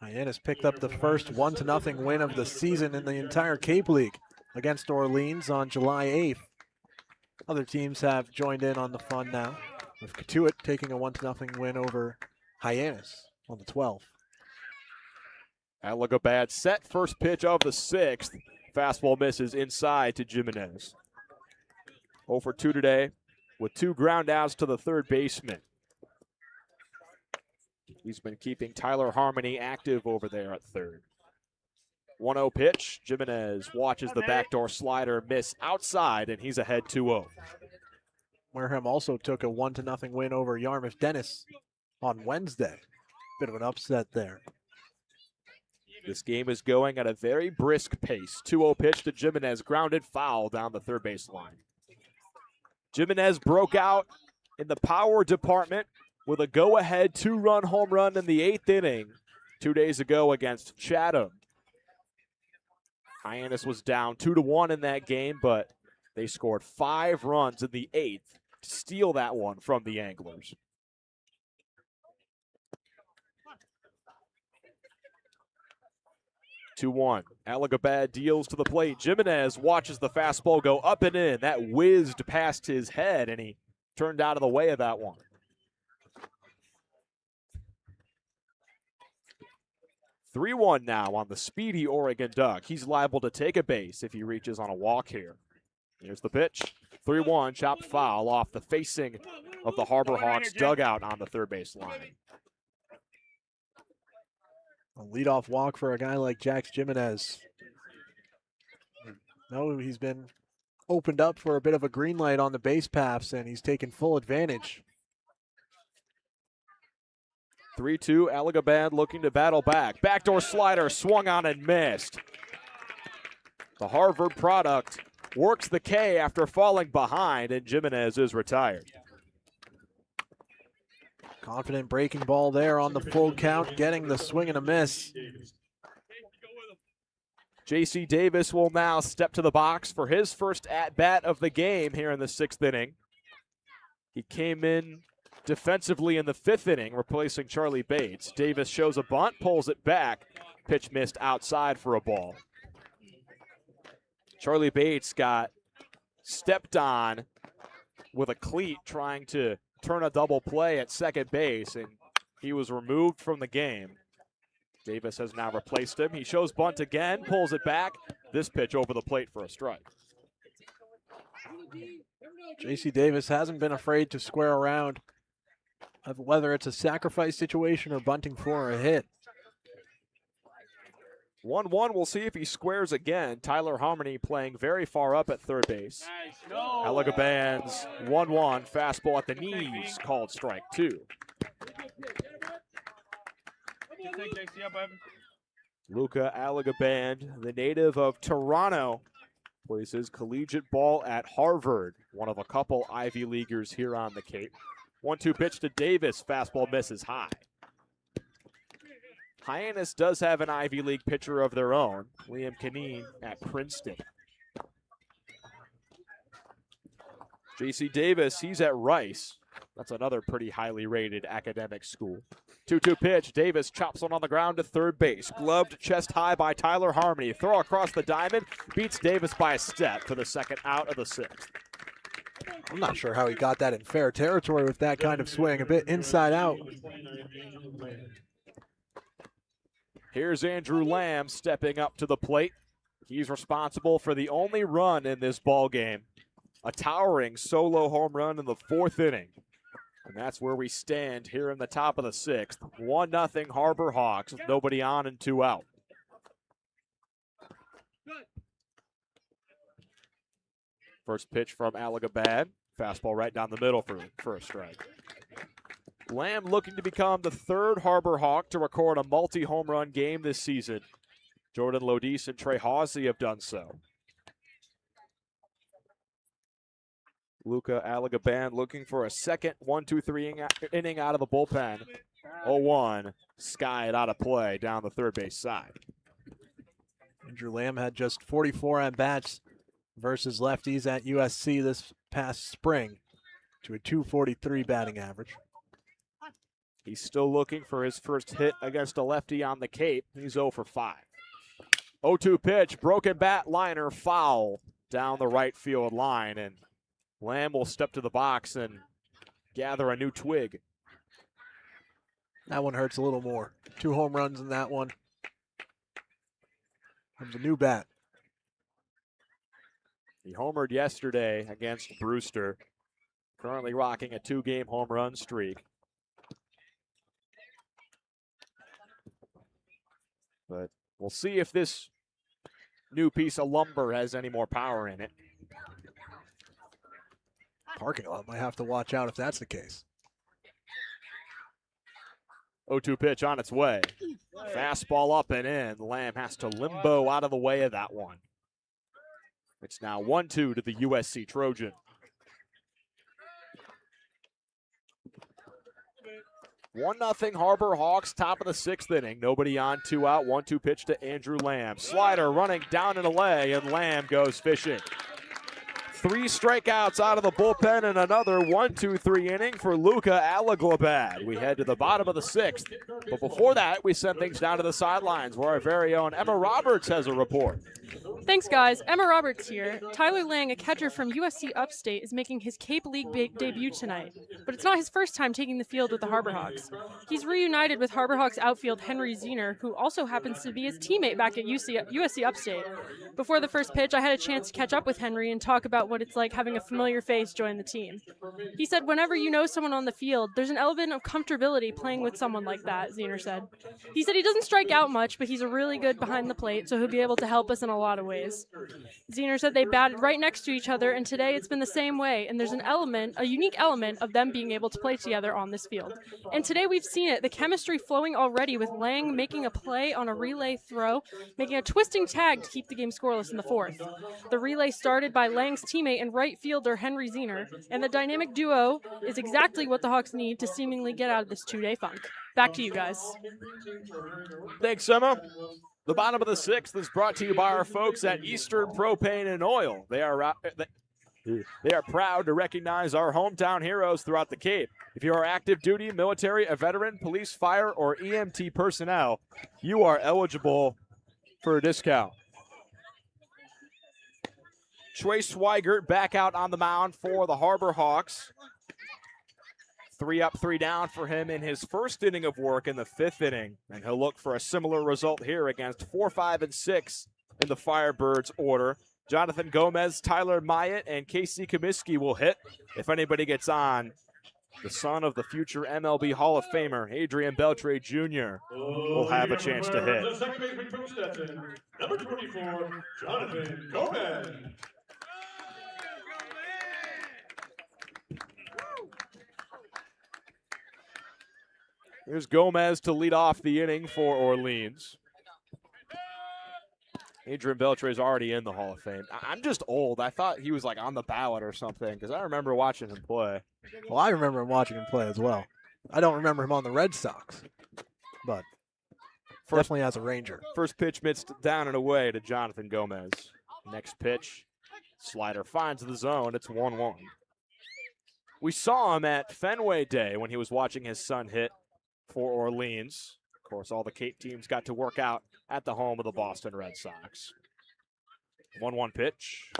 Hyannis picked up the first 1-0 win of the season in the entire Cape League against Orleans on July 8th. Other teams have joined in on the fun now, with Catuit taking a 1-0 win over Hyannis on the 12th. Alagabad set, first pitch of the sixth. Fastball misses inside to Jimenez. 0 for 2 today with 2 ground outs to the third baseman. He's been keeping Tyler Harmony active over there at third. 1-0 pitch. Jimenez watches the backdoor slider miss outside, and he's ahead 2-0. Wareham also took a 1-0 win over Yarmouth Dennis on Wednesday. Bit of an upset there. This game is going at a very brisk pace. 2-0 pitch to Jimenez, grounded foul down the third base line. Jimenez broke out in the power department with a go-ahead 2-run home run in the 8th inning 2 days ago against Chatham. Hyannis was down 2-1 in that game, but they scored 5 runs in the 8th to steal that one from the Anglers. 2-1. Alagabad deals to the plate. Jimenez watches the fastball go up and in. That whizzed past his head, and he turned out of the way of that one. 3-1 now on the speedy Oregon Duck. He's liable to take a base if he reaches on a walk here. Here's the pitch. 3-1, chopped foul off the facing of the Harbor Hawks dugout on the third base line. A leadoff walk for a guy like Jax Jimenez. No, he's been opened up for a bit of a green light on the base paths, and he's taken full advantage. 3-2, Alagabad looking to battle back. Backdoor slider swung on and missed. The Harvard product works the K after falling behind, and Jimenez is retired. Confident breaking ball there on the full count, getting the swing and a miss. J.C. Davis will now step to the box for his first at-bat of the game here in the 6th inning. He came in defensively in the 5th inning, replacing Charlie Bates. Davis shows a bunt, pulls it back. Pitch missed outside for a ball. Charlie Bates got stepped on with a cleat trying to turn a double play at second base, and he was removed from the game. Davis has now replaced him. He shows bunt again, pulls it back. This pitch over the plate for a strike. J.C. Davis hasn't been afraid to square around, whether it's a sacrifice situation or bunting for a hit. 1-1, we'll see if he squares again. Tyler Harmony playing very far up at third base. Alagaband's 1-1, fastball at the knees, called strike 2. Luca Alagaband, the native of Toronto, plays his collegiate ball at Harvard, one of a couple Ivy Leaguers here on the Cape. 1-2 pitch to Davis, fastball misses high. Hyannis does have an Ivy League pitcher of their own, Liam Kineen at Princeton. J.C. Davis, he's at Rice. That's another pretty highly rated academic school. 2-2 pitch, Davis chops one on the ground to third base. Gloved chest high by Tyler Harmony. Throw across the diamond, beats Davis by a step for the second out of the 6th. I'm not sure how he got that in fair territory with that kind of swing, a bit inside out. Here's Andrew Lamb stepping up to the plate. He's responsible for the only run in this ball game. A towering solo home run in the 4th inning. And that's where we stand here in the top of the 6th. 1-0 Harbor Hawks with nobody on and 2 out. First pitch from Alagabad. Fastball right down the middle for a strike. Lamb looking to become the 3rd Harbor Hawk to record a multi-home run game this season. Jordan Lodis and Trey Hawsey have done so. Luca Alagaband looking for a second 1-2-3 inning out of the bullpen. 0-1, skied out of play down the third base side. Andrew Lamb had just 44 at-bats versus lefties at USC this past spring to a .243 batting average. He's still looking for his first hit against a lefty on the Cape. He's 0 for 5. 0-2 pitch, broken bat liner, foul down the right field line, and Lamb will step to the box and gather a new twig. That one hurts a little more. 2 home runs in that one. Comes a new bat. He homered yesterday against Brewster, currently rocking a 2-game home run streak. But we'll see if this new piece of lumber has any more power in it. Parking lot might have to watch out if that's the case. 0-2 pitch on its way. Fastball up and in. Lamb has to limbo out of the way of that one. It's now 1-2 to the USC Trojan. 1-0 Harbor Hawks, top of the 6th inning. Nobody on, 2 out. 1-2 pitch to Andrew Lamb. Slider running down and away, and Lamb goes fishing. 3 strikeouts out of the bullpen and another 1-2-3 inning for Luca Alaglabad. We head to the bottom of the 6th. But before that, we send things down to the sidelines where our very own Emma Roberts has a report. Thanks, guys. Emma Roberts here. Tyler Lang, a catcher from USC Upstate, is making his Cape League debut tonight. But it's not his first time taking the field with the Harbor Hawks. He's reunited with Harbor Hawks outfield Henry Zener, who also happens to be his teammate back at USC Upstate. Before the first pitch, I had a chance to catch up with Henry and talk about what it's like having a familiar face join the team. He said whenever you know someone on the field, there's an element of comfortability playing with someone like that, Zener said. He said he doesn't strike out much, but he's a really good behind the plate, so he'll be able to help us in a lot of ways. Zener said they batted right next to each other, and today it's been the same way, and there's a unique element of them being able to play together on this field. And today we've seen it, the chemistry flowing already with Lang making a play on a relay throw, making a twisting tag to keep the game scoreless in the 4th. The relay started by Lang's teammate and right fielder Henry Zener, and the dynamic duo is exactly what the Hawks need to seemingly get out of this 2-day funk. Back to you guys. Thanks, Emma. The bottom of the 6th is brought to you by our folks at Eastern Propane and Oil. They are proud to recognize our hometown heroes throughout the Cape. If you are active duty, military, a veteran, police, fire, or EMT personnel, you are eligible for a discount. Trey Swigert back out on the mound for the Harbor Hawks. 3 up, 3 down for him in his first inning of work in the 5th inning. And he'll look for a similar result here against 4, 5, and 6 in the Firebirds order. Jonathan Gomez, Tyler Myatt, and Casey Comiskey will hit. If anybody gets on, the son of the future MLB Hall of Famer, Adrian Beltre Jr., will have a chance to hit. The second baseman from Stetson, number 24, Jonathan Gomez. Here's Gomez to lead off the inning for Orleans. Adrian Beltre is already in the Hall of Fame. I'm just old. I thought he was like on the ballot or something because I remember watching him play. Well, I remember him watching him play as well. I don't remember him on the Red Sox, but definitely as a Ranger. First pitch missed down and away to Jonathan Gomez. Next pitch, slider finds the zone. It's 1-1. We saw him at Fenway Day when he was watching his son hit for Orleans. Of course, all the Cape teams got to work out at the home of the Boston Red Sox. 1-1 pitch.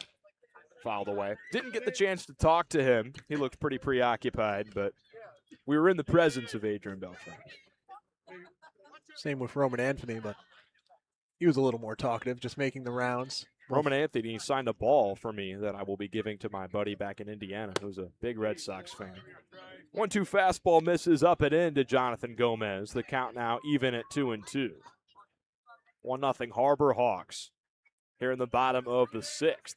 Fouled away. Didn't get the chance to talk to him. He looked pretty preoccupied, but we were in the presence of Adrian Beltre. Same with Roman Anthony, but he was a little more talkative, just making the rounds. Roman Anthony signed a ball for me that I will be giving to my buddy back in Indiana, who's a big Red Sox fan. 1-2 fastball misses up and in to Jonathan Gomez. The count now even at 2-2. 1-0 Harbor Hawks here in the bottom of the 6th.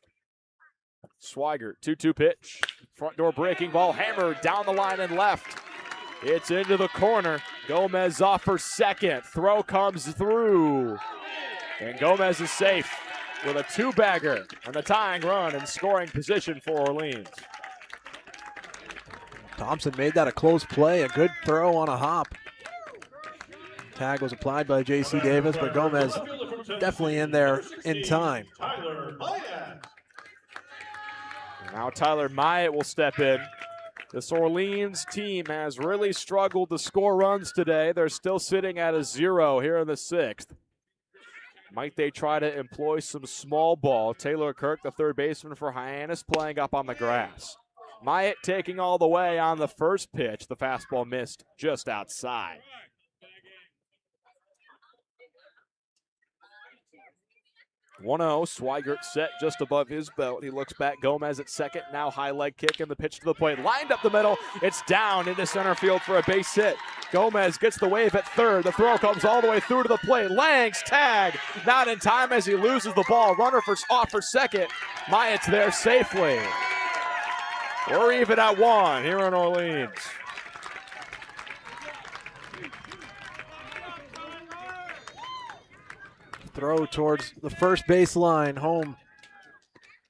Swigert, 2-2 pitch. Front door breaking ball hammered down the line and left. It's into the corner. Gomez off for second. Throw comes through. And Gomez is safe with a 2-bagger on the tying run and scoring position for Orleans. Thompson made that a close play, a good throw on a hop. Tag was applied by J.C. Davis, but Gomez definitely in there in time. Now Tyler Myatt will step in. This Orleans team has really struggled to score runs today. They're still sitting at a 0 here in the 6th. Might they try to employ some small ball? Taylor Kirk, the third baseman for Hyannis, playing up on the grass. Myatt taking all the way on the first pitch. The fastball missed just outside. 1-0, Swigert set just above his belt. He looks back, Gomez at second, now high leg kick and the pitch to the plate. Lined up the middle, it's down into center field for a base hit. Gomez gets the wave at third. The throw comes all the way through to the plate. Lang's tag, not in time as he loses the ball. Runner off for second. Myatt's there safely. We're even at 1 here in Orleans. Throw towards the first baseline, home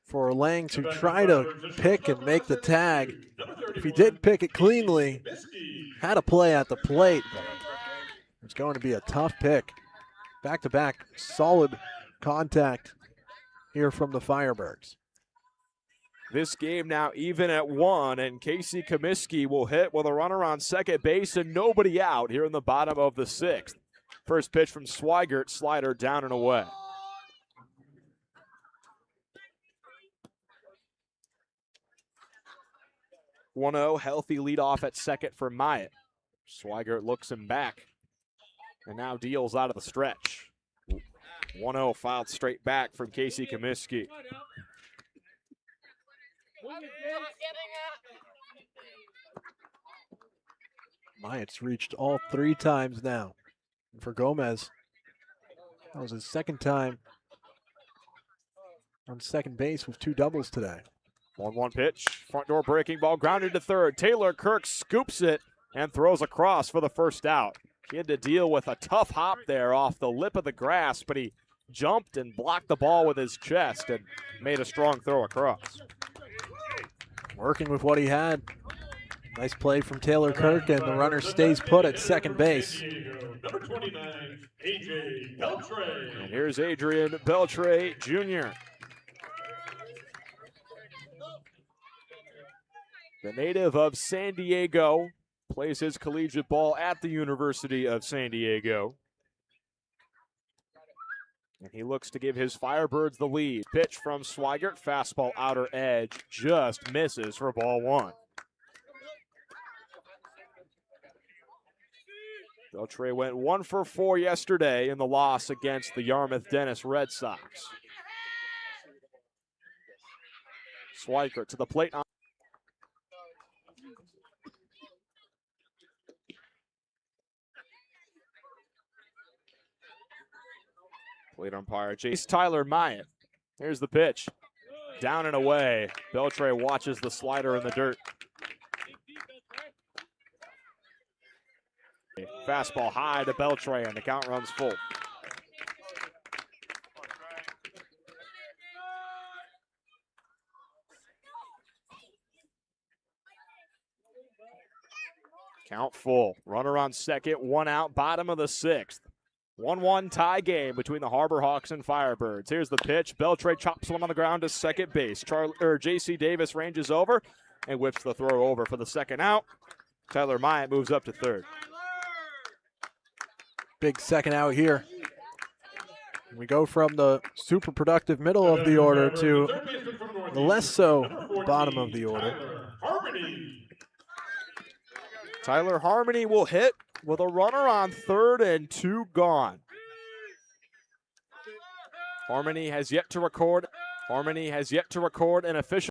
for Lang to try to pick and make the tag. If he did pick it cleanly, had a play at the plate, but it's going to be a tough pick. Back-to-back solid contact here from the Firebirds. This game now even at 1, and Casey Comiskey will hit with a runner on second base and nobody out here in the bottom of the 6th. First pitch from Swigert, slider down and away. Healthy leadoff at second for Myatt. Swigert looks him back and now deals out of the stretch. 1-0 filed straight back from Casey Comiskey. Myatt's reached all 3 times now. And for Gomez, that was his second time on second base with 2 doubles today. 1-1 pitch, front door breaking ball, grounded to third. Taylor Kirk scoops it and throws across for the first out. He had to deal with a tough hop there off the lip of the grass, but he jumped and blocked the ball with his chest and made a strong throw across. Working with what he had. Nice play from Taylor Kirk, and the runner stays put at second base. Number 29, A.J. Beltre. And here's Adrian Beltre Jr. The native of San Diego plays his collegiate ball at the University of San Diego. And he looks to give his Firebirds the lead. Pitch from Swigert, fastball outer edge, just misses for ball 1. Beltre went 1 for 4 yesterday in the loss against the Yarmouth Dennis Red Sox. Swigert to the plate. Plate umpire Jace Tyler Myatt. Here's the pitch. Down and away. Beltre watches the slider in the dirt. Fastball high to Beltre, and the count runs full. Count full. Runner on second, 1 out, bottom of the 6th. 1-1 tie game between the Harbor Hawks and Firebirds. Here's the pitch. Beltre chops one on the ground to second base. J.C. Davis ranges over and whips the throw over for the second out. Tyler Myatt moves up to third. Big second out here. We go from the super productive middle of the order to the less so bottom of the order. Tyler Harmony will hit with a runner on third and 2 gone. Harmony has yet to record an official